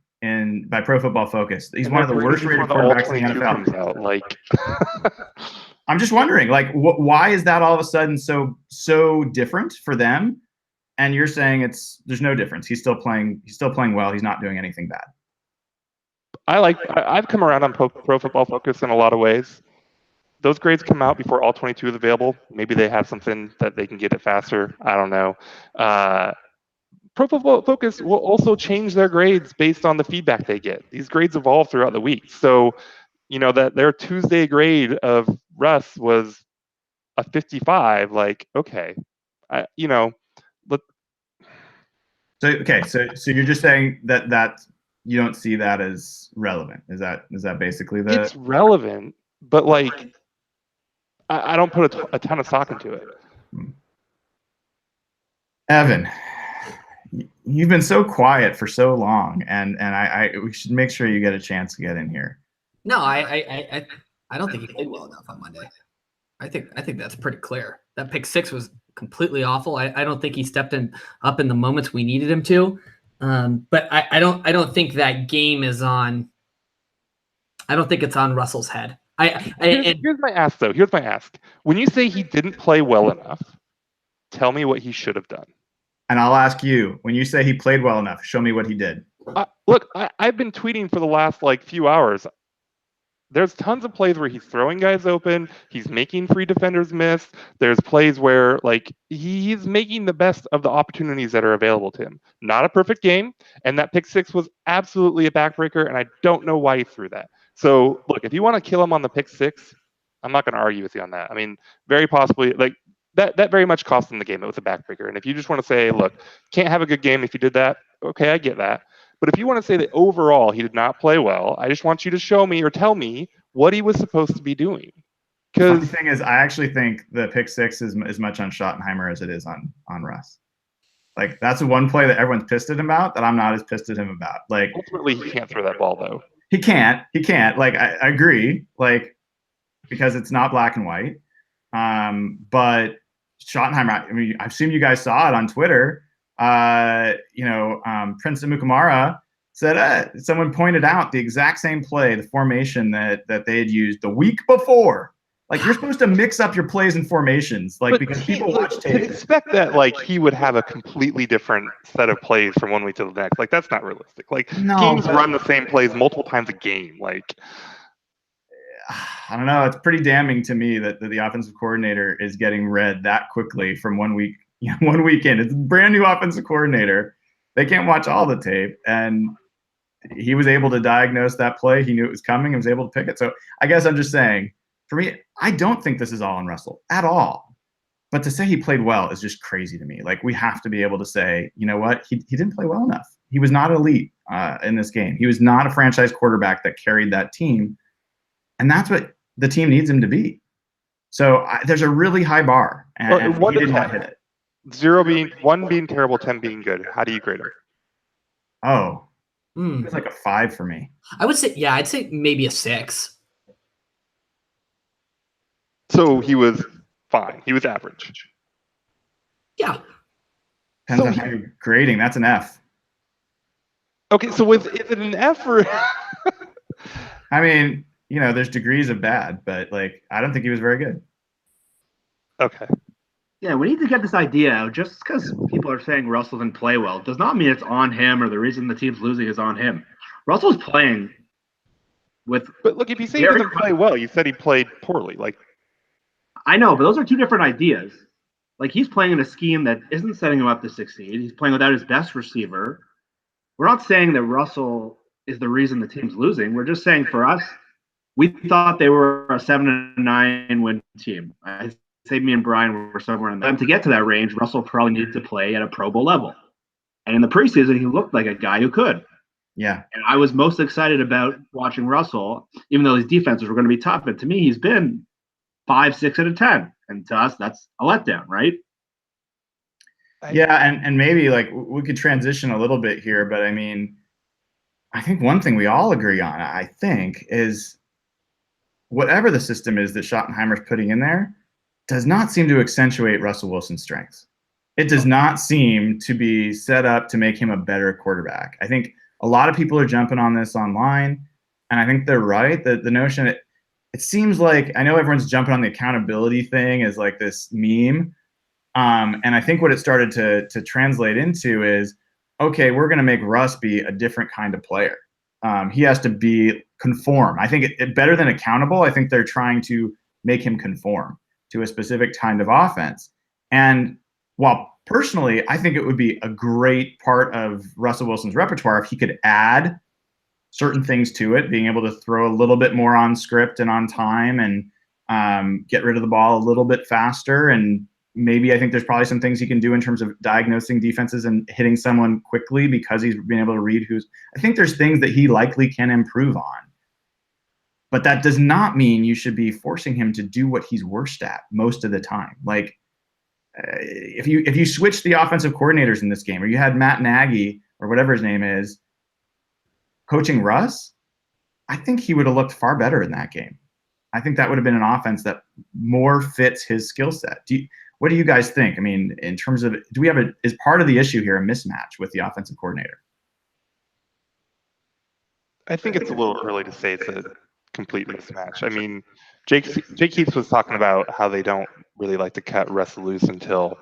by Pro Football Focus. He's one of the worst rated quarterbacks in the NFL. I'm just wondering, why is that all of a sudden so different for them? And you're saying there's no difference. He's still playing well. He's not doing anything bad. I've come around on Pro Football Focus in a lot of ways. Those grades come out before all 22 is available. Maybe they have something that they can get it faster. I don't know. Pro Football Focus will also change their grades based on the feedback they get. These grades evolve throughout the week. So, that their Tuesday grade of Russ was a 55. Okay, So you're just saying that you don't see that as relevant. Is that basically the? It's relevant, but I don't put a ton of stock into it. Evan, you've been so quiet for so long, and we should make sure you get a chance to get in here. No, I don't think he played well enough on Monday. I think that's pretty clear. That pick 6 was completely awful. I don't think he stepped up in the moments we needed him to. But I don't think that game is on. I don't think it's on Russell's head. Here's my ask, though. Here's my ask. When you say he didn't play well enough, tell me what he should have done. And I'll ask you, when you say he played well enough, show me what he did. Look, I've been tweeting for the last few hours. There's tons of plays where he's throwing guys open. He's making free defenders miss. There's plays where he's making the best of the opportunities that are available to him. Not a perfect game, and that pick 6 was absolutely a backbreaker, and I don't know why he threw that. So look, if you want to kill him on the pick 6, I'm not going to argue with you on that. I mean, very possibly that very much cost him the game. It was a backbreaker. And if you just want to say, look, can't have a good game if you did that, okay, I get that. But if you want to say that overall he did not play well, I just want you to show me or tell me what he was supposed to be doing. Because the thing is, I actually think the pick 6 is as much on Schottenheimer as it is on Russ. That's the one play that everyone's pissed at him about that I'm not as pissed at him about. Ultimately, he can't throw that ball, though. He can't. I agree. Because it's not black and white. But Schottenheimer, I mean, I've seen you guys saw it on Twitter. Prince Amukamara said someone pointed out the exact same play, the formation that they had used the week before. You're supposed to mix up your plays and formations, because people watch tape. To expect that he would have a completely different set of plays from one week to the next, that's not realistic. Teams run the same plays multiple times a game. I don't know. It's pretty damning to me that the offensive coordinator is getting read that quickly from 1 week. 1 weekend. It's a brand new offensive coordinator. They can't watch all the tape, and he was able to diagnose that play. He knew it was coming and was able to pick it. So I guess I'm just saying, for me, I don't think this is all on Russell at all. But to say he played well is just crazy to me. We have to be able to say, you know what? He didn't play well enough. He was not elite in this game. He was not a franchise quarterback that carried that team. And that's what the team needs him to be. So there's a really high bar, and he did not hit it. 1 being terrible, 10 being good. How do you grade him? Oh, it's a 5 for me. I would say, I'd say maybe a 6. So he was fine. He was average. Yeah. Depends on how you're grading. That's an F. Okay, so is it an F or? I mean, there's degrees of bad, but I don't think he was very good. Okay. Yeah, we need to get this idea out. Just because people are saying Russell didn't play well does not mean it's on him or the reason the team's losing is on him. Russell's playing with. But look, if you say he doesn't play well, you said he played poorly. I know, but those are two different ideas. He's playing in a scheme that isn't setting him up to succeed. He's playing without his best receiver. We're not saying that Russell is the reason the team's losing. We're just saying for us, we thought they were a 7-9 win team. I say me and Brian were somewhere in that. To get to that range, Russell probably needed to play at a Pro Bowl level. And in the preseason, he looked like a guy who could. Yeah. And I was most excited about watching Russell, even though his defenses were going to be tough. But to me, he's been 5, 6 out of 10. And to us, that's a letdown, right? Yeah, and maybe like we could transition a little bit here, but I mean, I think one thing we all agree on, I think, is whatever the system is that Schottenheimer's putting in there does not seem to accentuate Russell Wilson's strengths. It does not seem to be set up to make him a better quarterback. I think a lot of people are jumping on this online, and I think they're right. The notion it seems like, I know everyone's jumping on the accountability thing as like this meme. And I think what it started to translate into is, okay, we're going to make Russ be a different kind of player. He has to be conform. I think it better than accountable. I think they're trying to make him conform to a specific kind of offense. And while personally, I think it would be a great part of Russell Wilson's repertoire if he could add certain things to it, being able to throw a little bit more on script and on time and get rid of the ball a little bit faster. And maybe I think there's probably some things he can do in terms of diagnosing defenses and hitting someone quickly because he's been able to read I think there's things that he likely can improve on. But that does not mean you should be forcing him to do what he's worst at most of the time. Like if you switch the offensive coordinators in this game, or you had Matt Nagy or whatever his name is coaching Russ, I think he would have looked far better in that game. I think that would have been an offense that more fits his skill set. What do you guys think? I mean, in terms of, is part of the issue here a mismatch with the offensive coordinator? I think it's a little early to say it's a complete mismatch. I mean, Jake Heath was talking about how they don't really like to cut Russ loose until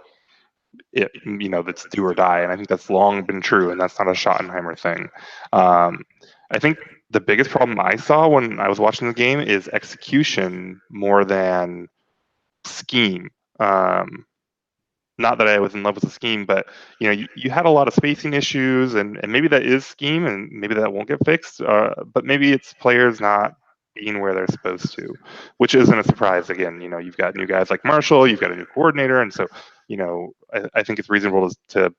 it's do or die, and I think that's long been true, and that's not a Schottenheimer thing. I think the biggest problem I saw when I was watching the game is execution more than scheme. Not that I was in love with the scheme, but you had a lot of spacing issues, and maybe that is scheme, and maybe that won't get fixed. But maybe it's players not being where they're supposed to, which isn't a surprise. Again, you've got new guys like Marshall, you've got a new coordinator, and so I think it's reasonable to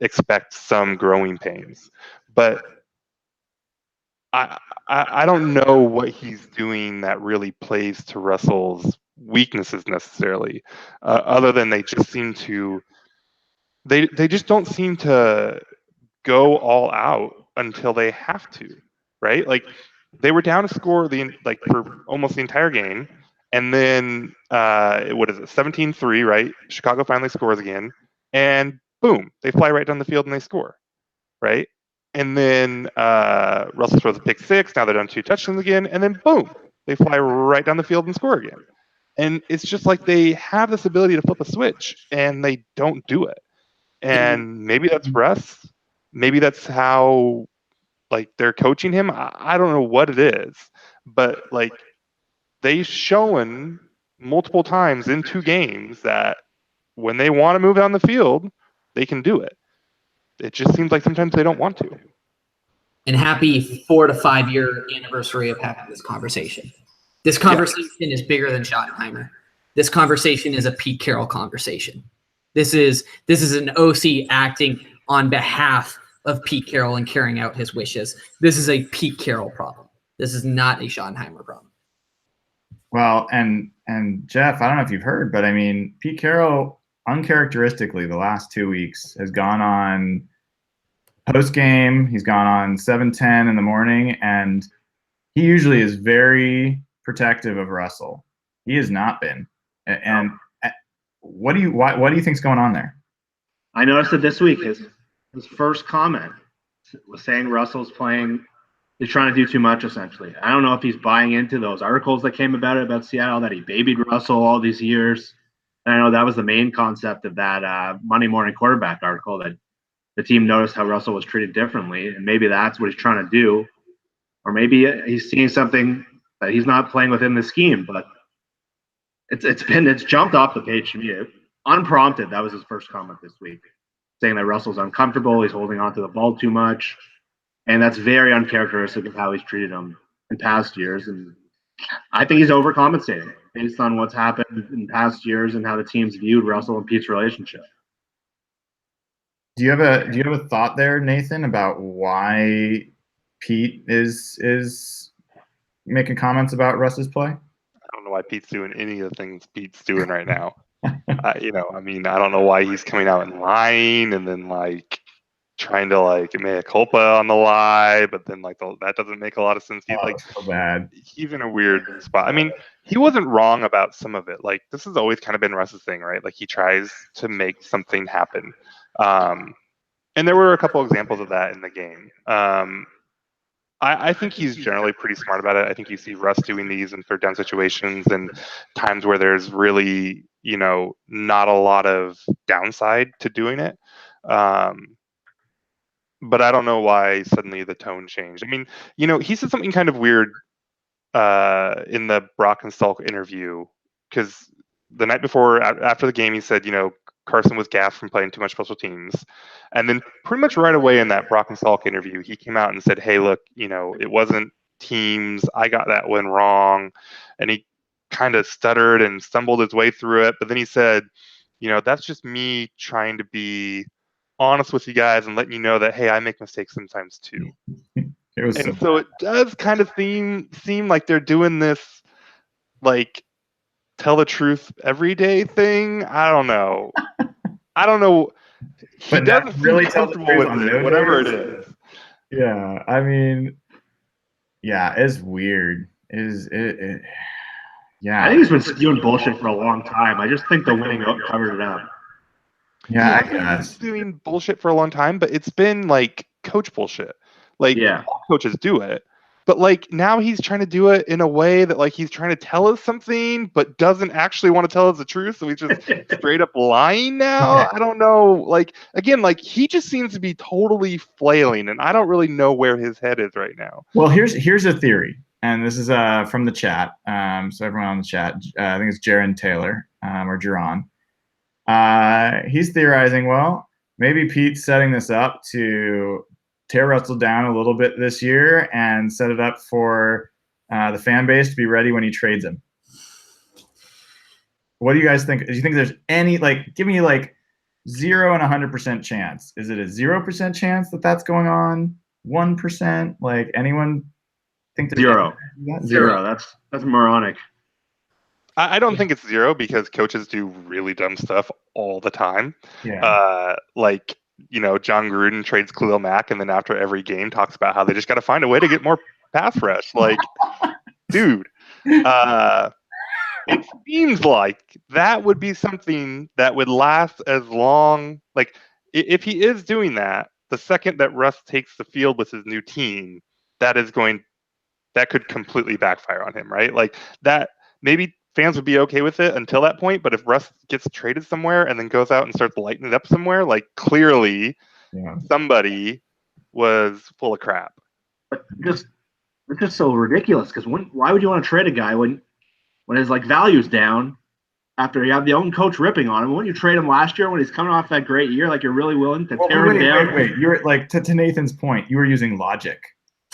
expect some growing pains. But I don't know what he's doing that really plays to Russell's weaknesses necessarily, other than they just seem to they just don't seem to go all out until they have to, right? Like they were down a score for almost the entire game, and then what is it, 17-3, right? Chicago finally scores again, and boom, they fly right down the field and they score, right? And then Russell throws a pick six. Now they're down 2 touchdowns again, and then boom, they fly right down the field and score again. And it's just like they have this ability to flip a switch, and they don't do it. And maybe that's Russ. Maybe that's how they're coaching him. I don't know what it is, but they've shown multiple times in 2 games that when they want to move on the field, they can do it. It just seems like sometimes they don't want to. And happy 4 to 5 year anniversary of having this conversation. This conversation is bigger than Schottenheimer. This conversation is a Pete Carroll conversation. This is an OC acting on behalf of Pete Carroll and carrying out his wishes. This is a Pete Carroll problem. This is not a Schottenheimer problem. Well, and Jeff, I don't know if you've heard, but I mean, Pete Carroll, uncharacteristically, the last 2 weeks has gone on post game. He's gone on 7:10 in the morning, and he usually is very protective of Russell. He has not been. And what do you think's going on there? I noticed that this week his first comment was saying Russell's he's trying to do too much, essentially. I don't know if he's buying into those articles that came about Seattle, that he babied Russell all these years. And I know that was the main concept of that Monday Morning Quarterback article, that the team noticed how Russell was treated differently, and maybe that's what he's trying to do. Or maybe he's seeing something that he's not playing within the scheme, but it's jumped off the page to me. Unprompted, that was his first comment this week, saying that Russell's uncomfortable, he's holding on to the ball too much, and that's very uncharacteristic of how he's treated him in past years. And I think he's overcompensating. based on what's happened in past years and how the teams viewed Russell and Pete's relationship. Do you have a thought there, Nathan, about why Pete is making comments about Russ's play? I don't know why Pete's doing any of the things Pete's doing right now. I don't know why he's coming out and lying and then like trying to like mea culpa on the lie, but then like that doesn't make a lot of sense. He's like so bad. He's in a weird spot. I mean, he wasn't wrong about some of it. Like this has always kind of been Russ's thing, right? Like he tries to make something happen. And there were a couple examples of that in the game. I think he's generally pretty smart about it. I think you see Russ doing these in third down situations and times where there's really, not a lot of downside to doing it. But I don't know why suddenly the tone changed. I mean, he said something kind of weird in the Brock and Salk interview because the night before, after the game, he said, Carson was gassed from playing too much special teams. And then pretty much right away in that Brock and Salk interview, he came out and said, hey, look, it wasn't teams. I got that one wrong. And he kind of stuttered and stumbled his way through it. But then he said, that's just me trying to be honest with you guys and letting you know that, hey, I make mistakes sometimes too. So it does kind of seem like they're doing this, like, tell the truth every day thing. I don't know. He doesn't really comfortable with it, whatever it is. Yeah, I mean, yeah, it's weird. Yeah. I think he's been spewing bullshit for a long time. I just think the winning covered it up. Yeah, I guess doing bullshit for a long time, but it's been like coach bullshit. Like all coaches do it. But like now he's trying to do it in a way that like he's trying to tell us something, but doesn't actually want to tell us the truth. So he's just straight up lying now. Yeah. I don't know. Like again, like he just seems to be totally flailing, and I don't really know where his head is right now. Well, here's a theory, and this is from the chat. So everyone on the chat, I think it's Jaron Taylor or Jaron. He's theorizing. Well, maybe Pete's setting this up to tear Russell down a little bit this year and set it up for the fan base to be ready when he trades him. What do you guys think? Do you think there's any, like, give me like 0 and 100% chance? Is it a 0% chance that that's going on? 1%? Like anyone think there's zero? That's moronic. I don't think it's 0 because coaches do really dumb stuff all the time. Yeah. Like, John Gruden trades Khalil Mack, and then after every game talks about how they just got to find a way to get more pass rush. Like, dude, it seems like that would be something that would last as long. Like, if he is doing that, the second that Russ takes the field with his new team, that could completely backfire on him, right? Like that, maybe fans would be okay with it until that point, but if Russ gets traded somewhere and then goes out and starts lighting it up somewhere, like clearly somebody was full of crap. But it's just so ridiculous because why would you want to trade a guy when his like value's down after you have the own coach ripping on him? Wouldn't you trade him last year when he's coming off that great year? Like you're really willing to tear him down? Wait. You're like to Nathan's point. You were using logic.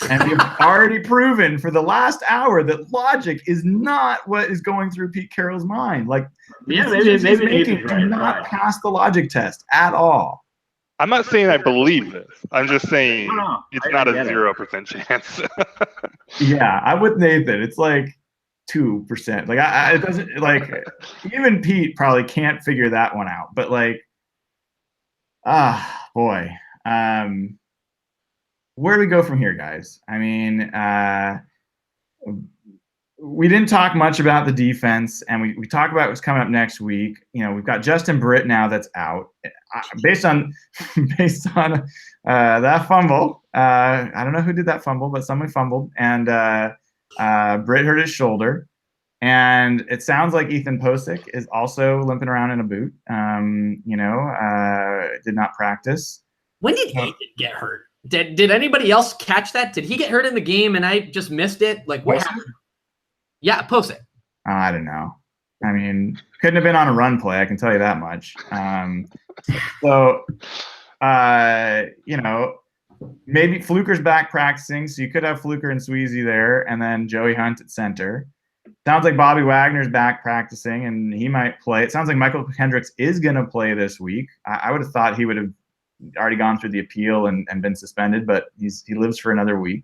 And we've already proven for the last hour that logic is not what is going through Pete Carroll's mind. Like, maybe do not pass the logic test at all. I'm not saying I believe this. I'm just saying it's not a 0% chance. Yeah, I'm with Nathan. It's like 2%. Like, it doesn't, like, even Pete probably can't figure that one out. But like, boy. Where do we go from here, guys? I mean, we didn't talk much about the defense, and we talk about what's coming up next week. We've got Justin Britt now that's out. Based on that fumble, I don't know who did that fumble, but someone fumbled, and Britt hurt his shoulder. And it sounds like Ethan Posick is also limping around in a boot. Did not practice. When did Ethan get hurt? Did anybody else catch that? Did he get hurt in the game and I just missed it? Like what happened? Yeah, Posick. I don't know. I mean, couldn't have been on a run play. I can tell you that much. Maybe Fluker's back practicing, so you could have Fluker and Sweezy there, and then Joey Hunt at center. Sounds like Bobby Wagner's back practicing, and he might play. It sounds like Michael Kendricks is going to play this week. I would have thought he would have already gone through the appeal and been suspended, but he lives for another week.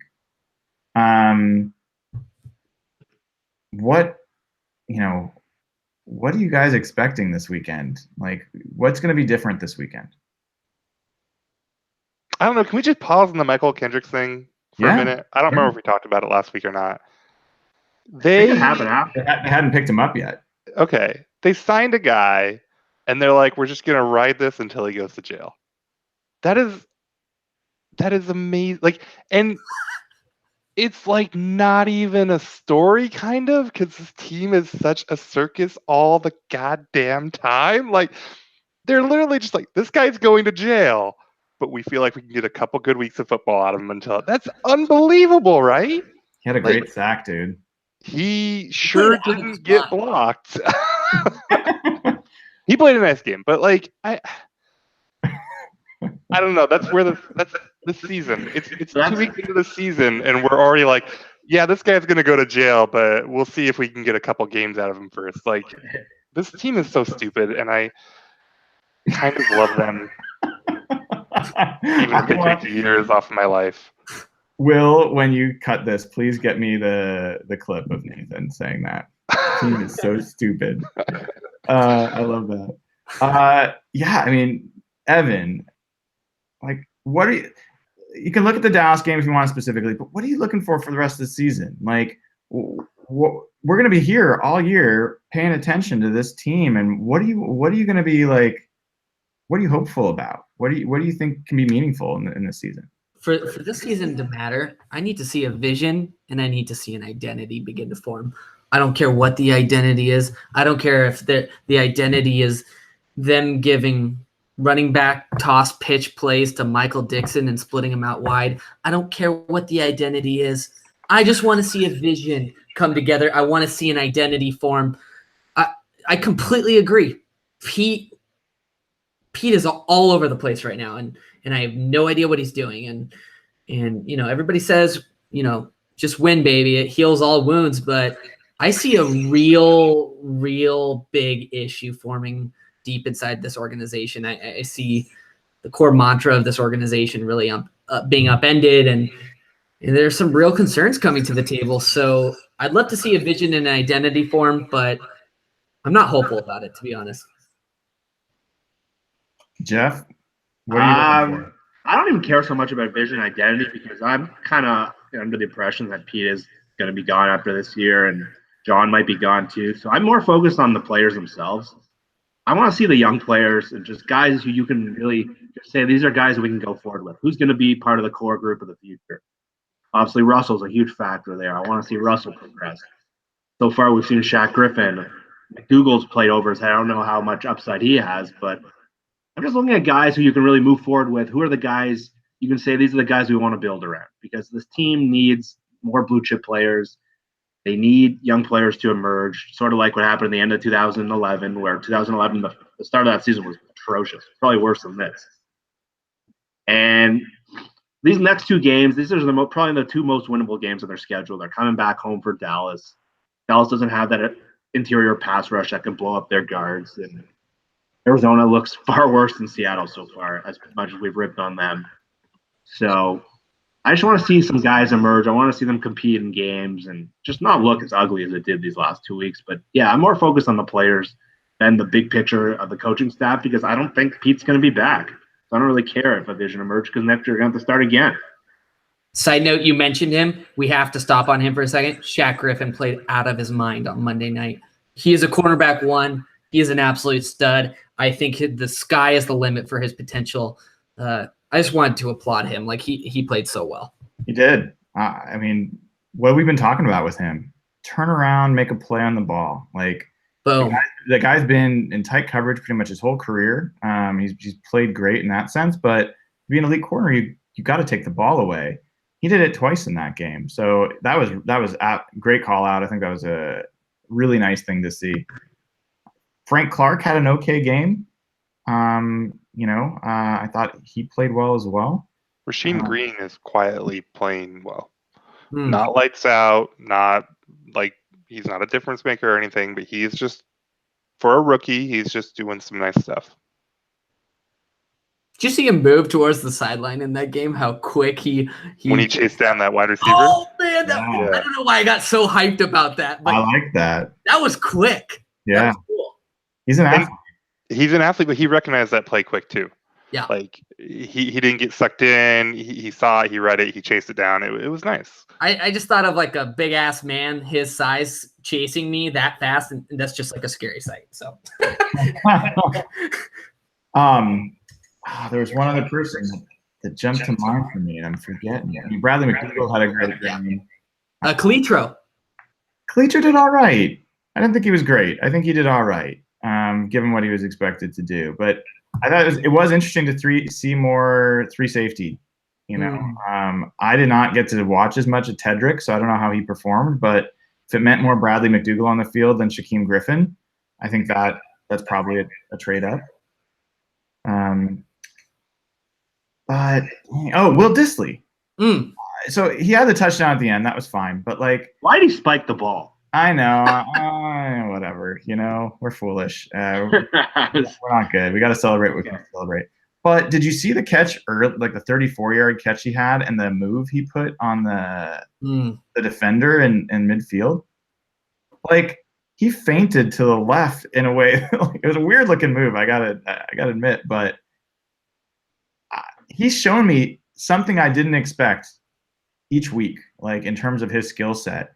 What are you guys expecting this weekend? Like, what's going to be different this weekend? I don't know. Can we just pause on the Michael Kendricks thing for a minute? I don't remember if we talked about it last week or not. They could happen after. They hadn't picked him up yet. Okay. They signed a guy, and they're like, we're just going to ride this until he goes to jail. That is amazing. Like, and it's like not even a story, kind of, because this team is such a circus all the goddamn time. Like, they're literally just like, this guy's going to jail, but we feel like we can get a couple good weeks of football out of him until. That's unbelievable, right? He had a great sack, dude. He sure didn't get blocked. He played a nice game, but like I don't know. That's the season. It's 2 weeks into the season, and we're already like, yeah, this guy's gonna go to jail, but we'll see if we can get a couple games out of him first. Like, this team is so stupid, and I kind of love them, even if it takes years off my life. Will, when you cut this, please get me the clip of Nathan saying that. The team is so stupid. I love that. Yeah, I mean, Evan, like, what are you can look at the Dallas game if you want specifically, but what are you looking for the rest of the season? Like, we're going to be here all year paying attention to this team, and what are you going to be like? What are you hopeful about? What do you think can be meaningful in this season? For this season to matter, I need to see a vision and I need to see an identity begin to form. I don't care what the identity is. I don't care if the identity is them giving running back toss pitch plays to Michael Dixon and splitting him out wide. I don't care what the identity is. I just want to see a vision come together. I want to see an identity form. I completely agree. Pete is all over the place right now, and I have no idea what he's doing. And everybody says, just win, baby. It heals all wounds, but I see a real big issue forming deep inside this organization. I see the core mantra of this organization really being upended, and there's some real concerns coming to the table. So I'd love to see a vision and an identity form, but I'm not hopeful about it, to be honest. Jeff, what are you looking for? I don't even care so much about vision and identity because I'm kind of under the impression that Pete is going to be gone after this year and John might be gone too. So I'm more focused on the players themselves. I want to see the young players and just guys who you can really say these are guys we can go forward with. Who's going to be part of the core group of the future? Obviously, Russell's a huge factor there. I want to see Russell progress. So far, we've seen Shaq Griffin. McDougal's played over his head. I don't know how much upside he has, but I'm just looking at guys who you can really move forward with. Who are the guys you can say these are the guys we want to build around? Because this team needs more blue chip players. They need young players to emerge, sort of like what happened at the end of 2011, where 2011, the start of that season was atrocious, probably worse than this. And these next two games, these are probably the two most winnable games on their schedule. They're coming back home for Dallas. Dallas doesn't have that interior pass rush that can blow up their guards. And Arizona looks far worse than Seattle so far, as much as we've ripped on them. So I just want to see some guys emerge. I want to see them compete in games and just not look as ugly as it did these last 2 weeks. But, yeah, I'm more focused on the players than the big picture of the coaching staff because I don't think Pete's going to be back. So I don't really care if a vision emerges because next year we're going to have to start again. Side note, you mentioned him. We have to stop on him for a second. Shaq Griffin played out of his mind on Monday night. He is a cornerback one. He is an absolute stud. I think the sky is the limit for his potential. I just wanted to applaud him. Like he played so well. He did. I mean, what we've been talking about with him, turn around, make a play on the ball. Like, boom. The guy's been in tight coverage pretty much his whole career. He's played great in that sense, but to be an elite corner, you got to take the ball away. He did it twice in that game. So that was a great call out. I think that was a really nice thing to see. Frank Clark had an okay game. I thought he played well as well. Rasheem Green is quietly playing well. Not lights out, not like He's not a difference maker or anything, but he's just, for a rookie, he's just doing some nice stuff. Did you see him move towards the sideline in that game? How quick when he chased down that wide receiver. Oh man, Yeah. I don't know why I got so hyped about that, but I like that. that was quick. Yeah. That was cool. He's an athlete. He's an athlete, but he recognized that play quick too. Yeah. Like he didn't get sucked in. He saw it, he read it, he chased it down. It was nice. I just thought of like a big ass man his size chasing me that fast, and that's just like a scary sight. So there was one other person that jumped to mind for me, and I'm forgetting it. I mean, Bradley McDougall had a great game. Calitro. Calitro did all right. I didn't think he was great. I think he did all right, given what he was expected to do. But I thought it was interesting to see more three safety. You know, I did not get to watch as much of Tedrick, so I don't know how he performed. But if it meant more Bradley McDougall on the field than Shaquem Griffin, I think that's probably a trade up. But Will Dissly. So he had the touchdown at the end. That was fine. But like, why did he spike the ball? I know. Whatever. You know, we're foolish. We're not good. We got to celebrate. We can celebrate. But did you see the catch early, like the 34-yard catch he had, and the move he put on the defender in midfield? Like, he feinted to the left in a way. It was a weird looking move. I gotta admit, but he's shown me something I didn't expect each week, like in terms of his skill set.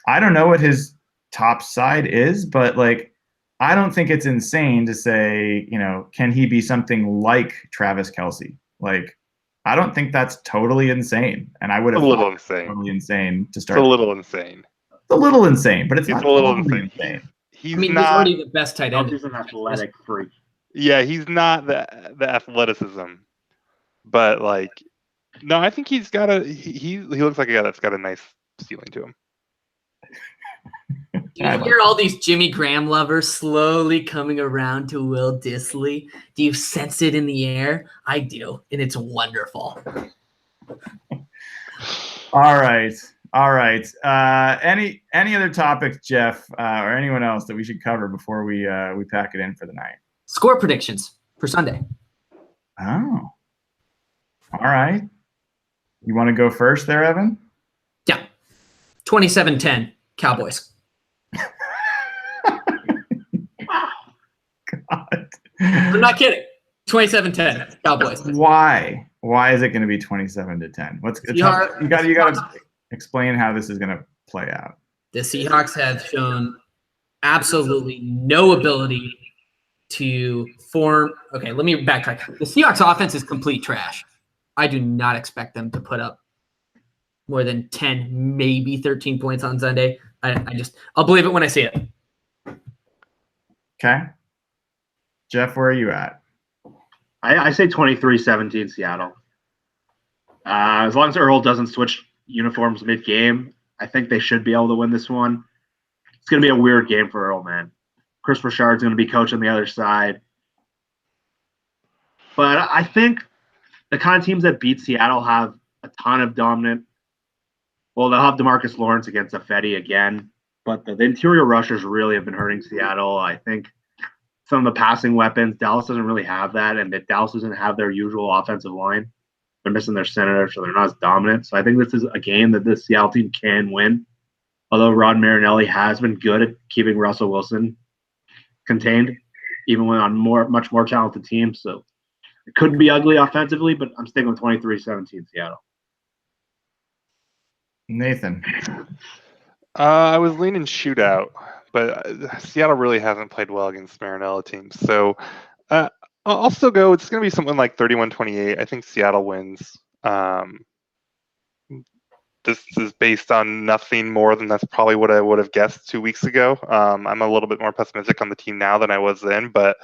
I don't know what his top side is, but like, I don't think it's insane to say, you know, can he be something like Travis Kelce? Like, I don't think that's totally insane. And I would have thought totally insane to start. It's a little insane. It's a little insane, but it's not a little totally insane. He's already the best tight end. He's an athletic freak. Yeah, he's not the athleticism, but like, no, I think he's got he looks like a guy that's got a nice ceiling to him. Do you hear all these Jimmy Graham lovers slowly coming around to Will Dissly? Do you sense it in the air? I do, and it's wonderful. All right. Any other topics, Jeff, or anyone else that we should cover before we pack it in for the night? Score predictions for Sunday. Oh. All right. You want to go first there, Evan? Yeah. 27-10, Cowboys. God. I'm not kidding. 27-10, Cowboys. Why? Why is it going to be 27-10? You got to explain how this is going to play out. The Seahawks have shown absolutely no ability to form. Okay, let me backtrack. The Seahawks offense is complete trash. I do not expect them to put up more than 10, maybe 13 points on Sunday. I'll believe it when I see it. Okay. Jeff, where are you at? I say 23-17 Seattle. As long as Earl doesn't switch uniforms mid-game, I think they should be able to win this one. It's going to be a weird game for Earl, man. Chris Richard's going to be coach on the other side. But I think the kind of teams that beat Seattle have a ton of dominant. Well, they'll have DeMarcus Lawrence against Affetti again. But the interior rushers really have been hurting Seattle. I think some of the passing weapons, Dallas doesn't really have that, and that Dallas doesn't have their usual offensive line. They're missing their center, so they're not as dominant. So I think this is a game that this Seattle team can win. Although Rod Marinelli has been good at keeping Russell Wilson contained, even when on much more talented teams. So it could be ugly offensively, but I'm sticking with 23-17 Seattle. Nathan. I was leaning shootout, but Seattle really hasn't played well against Marinelli teams. So I'll still go. It's going to be something like 31-28. I think Seattle wins. This is based on nothing more than that's probably what I would have guessed 2 weeks ago. I'm a little bit more pessimistic on the team now than I was then, but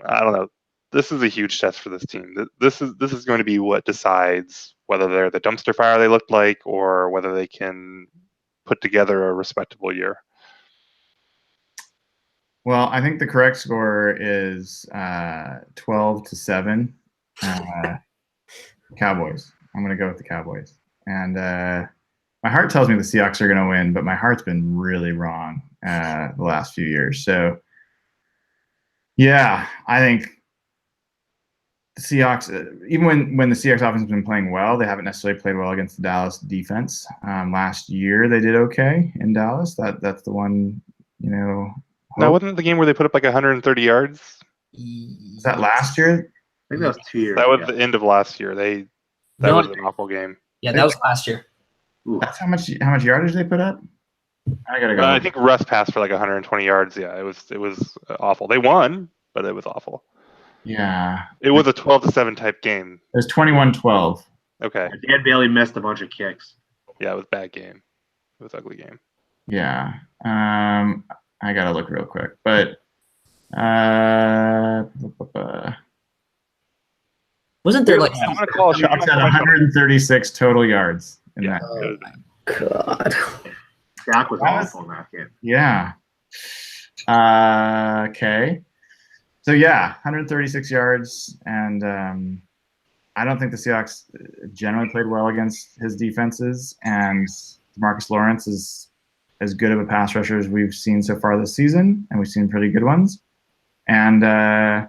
I don't know. This is a huge test for this team. This is going to be what decides whether they're the dumpster fire they looked like or whether they can put together a respectable year. Well, I think the correct score is 12-7. Cowboys. I'm going to go with the Cowboys. And my heart tells me the Seahawks are going to win, but my heart's been really wrong the last few years. So, yeah, I think the Seahawks, even when the Seahawks offense has been playing well, they haven't necessarily played well against the Dallas defense. Last year they did okay in Dallas. That's the one, No, hope. wasn't it the game where they put up like 130 yards? Was that last year? I think that was 2 years. That was ago. the end of last year. That was an awful game. Yeah, that was last year. Ooh. That's how much yardage they put up? I gotta go. I think Russ passed for like 120 yards. Yeah, it was awful. They won, but it was awful. Yeah. It was a 12-7 type game. It was 21-12. Okay. Dan Bailey missed a bunch of kicks. Yeah, it was a bad game. It was an ugly game. Yeah. I gotta look real quick, but Wasn't there like? I'm gonna call a shot. I'm Seahawks gonna had call a shot. 136 total yards in Yeah. that. Oh my god. Dak was That was- awful in that game. Yeah. Okay. So yeah, 136 yards, and I don't think the Seahawks generally played well against his defenses, and Marcus Lawrence is as good of a pass rusher as we've seen so far this season, and we've seen pretty good ones. And I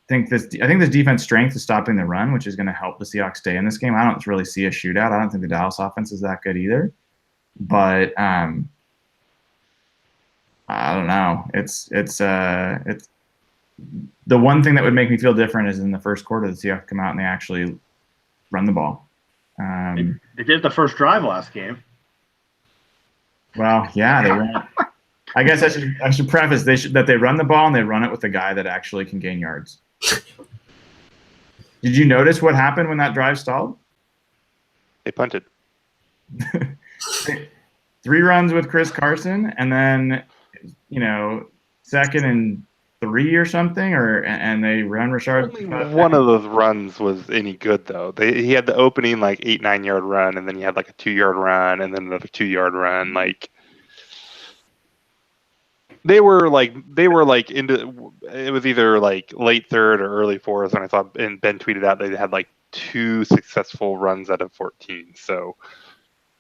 think this defense strength is stopping the run, which is going to help the Seahawks stay in this game. I don't really see a shootout. I don't think the Dallas offense is that good either. But I don't know. It's the one thing that would make me feel different is in the first quarter the Seahawks come out and they actually run the ball. They did the first drive last game. Well, yeah, they ran. I guess I should preface that they run the ball and they run it with a guy that actually can gain yards. Did you notice what happened when that drive stalled? They punted. 3 runs with Chris Carson, and then second and 3 or something, and they run Rashard. Only one of those runs was any good though. He had the opening like 8-9 yard run, and then he had like a 2-yard run, and then another 2-yard run. Like they were into it was either like late third or early fourth, and I thought, and Ben tweeted out they had like 2 successful runs out of 14. So,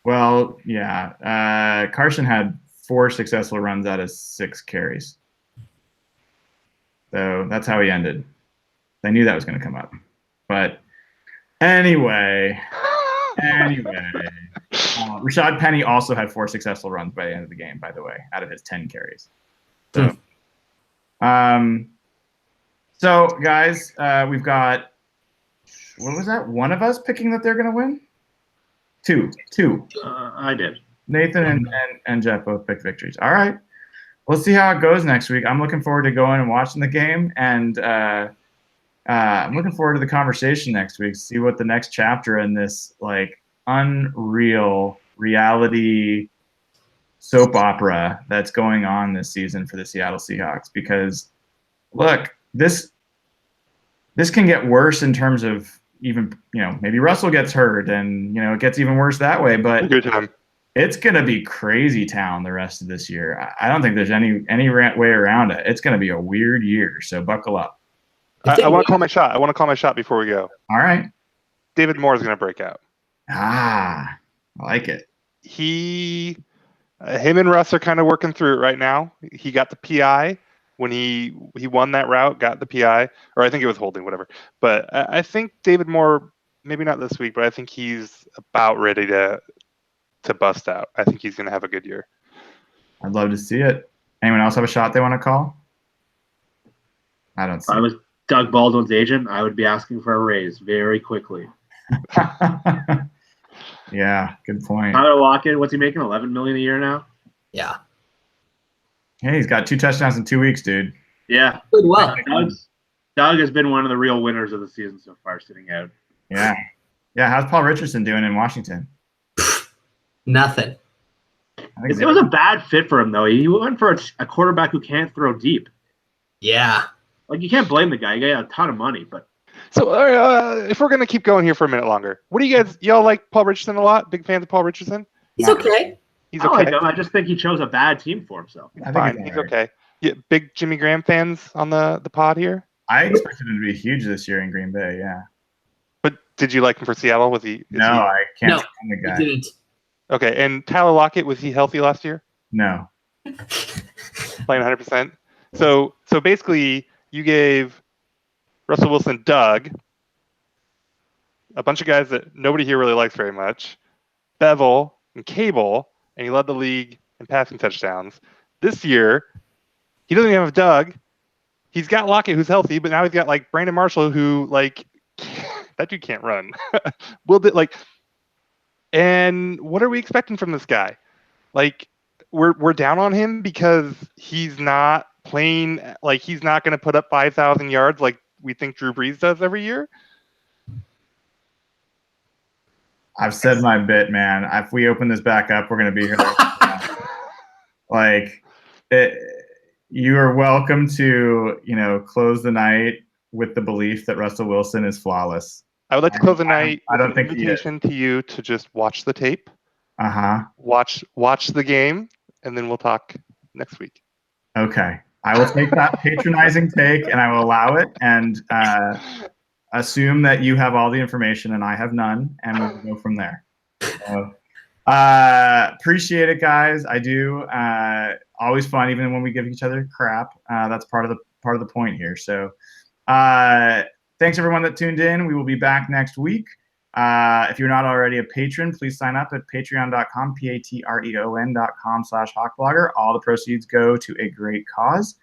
well, yeah, Carson had 4 successful runs out of 6 carries. So that's how he ended. I knew that was going to come up. But anyway, Rashad Penny also had 4 successful runs by the end of the game, by the way, out of his 10 carries. So, so guys, we've got, what was that? One of us picking that they're going to win? Two. I did. Nathan and Jeff both picked victories. All right. We'll see how it goes next week. I'm looking forward to going and watching the game, and I'm looking forward to the conversation next week. See what the next chapter in this like unreal reality soap opera that's going on this season for the Seattle Seahawks. Because look, this can get worse in terms of even maybe Russell gets hurt and it gets even worse that way. But good time. It's going to be crazy town the rest of this year. I don't think there's any way around it. It's going to be a weird year, so buckle up. I want to call my shot. I want to call my shot before we go. All right. David Moore is going to break out. I like it. Him and Russ are kind of working through it right now. He got the PI when he won that route, got the PI, or I think it was holding, whatever. But I think David Moore, maybe not this week, but I think he's about ready to bust out. I think he's going to have a good year. I'd love to see it. Anyone else have a shot they want to call? I don't see. If I was Doug Baldwin's agent, I would be asking for a raise very quickly. Yeah, good point. Tyler Lockett, what's he making? $11 million a year now? Yeah. Hey, he's got 2 touchdowns in 2 weeks, dude. Yeah. Good well. Doug has been one of the real winners of the season so far, sitting out. Yeah. How's Paul Richardson doing in Washington? Nothing. It was a bad fit for him, though. He went for a quarterback who can't throw deep. Yeah. Like, you can't blame the guy. He got a ton of money, but. So, if we're going to keep going here for a minute longer, what do you guys, y'all like Paul Richardson a lot? Big fans of Paul Richardson? He's okay. He's I okay. like him. I just think he chose a bad team for himself. I think Fine. He's okay. Yeah, big Jimmy Graham fans on the pod here? I expected him to be huge this year in Green Bay, yeah. But Did you like him for Seattle? No, I can't No, stand the he guy. didn't. Okay, and Tyler Lockett, was he healthy last year? No. Playing 100%. So basically, you gave Russell Wilson Doug, a bunch of guys that nobody here really likes very much, Bevel and Cable, and he led the league in passing touchdowns. This year, he doesn't even have Doug. He's got Lockett, who's healthy, but now he's got like Brandon Marshall, who like that dude can't run. And what are we expecting from this guy? Like, we're down on him because he's not playing. Like, he's not going to put up 5,000 yards like we think Drew Brees does every year. I've said my bit, man. If we open this back up, we're going to be here. You are welcome to, close the night with the belief that Russell Wilson is flawless. I would like to close the night I don't with think an invitation to you to just watch the tape. Watch the game, and then we'll talk next week. Okay. I will take that patronizing take, and I will allow it, and assume that you have all the information and I have none, and we'll go from there. So, appreciate it, guys. I do. Always fun, even when we give each other crap. That's part of the point here. So, thanks everyone that tuned in. We will be back next week. If you're not already a patron, please sign up at patreon.com, patreon.com/hawkblogger. All the proceeds go to a great cause.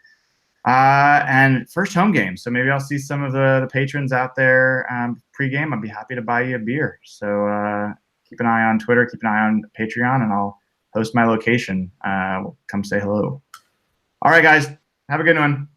And first home game. So maybe I'll see some of the patrons out there pre-game. I'd be happy to buy you a beer. So keep an eye on Twitter, keep an eye on Patreon, and I'll post my location. Come say hello. All right, guys. Have a good one.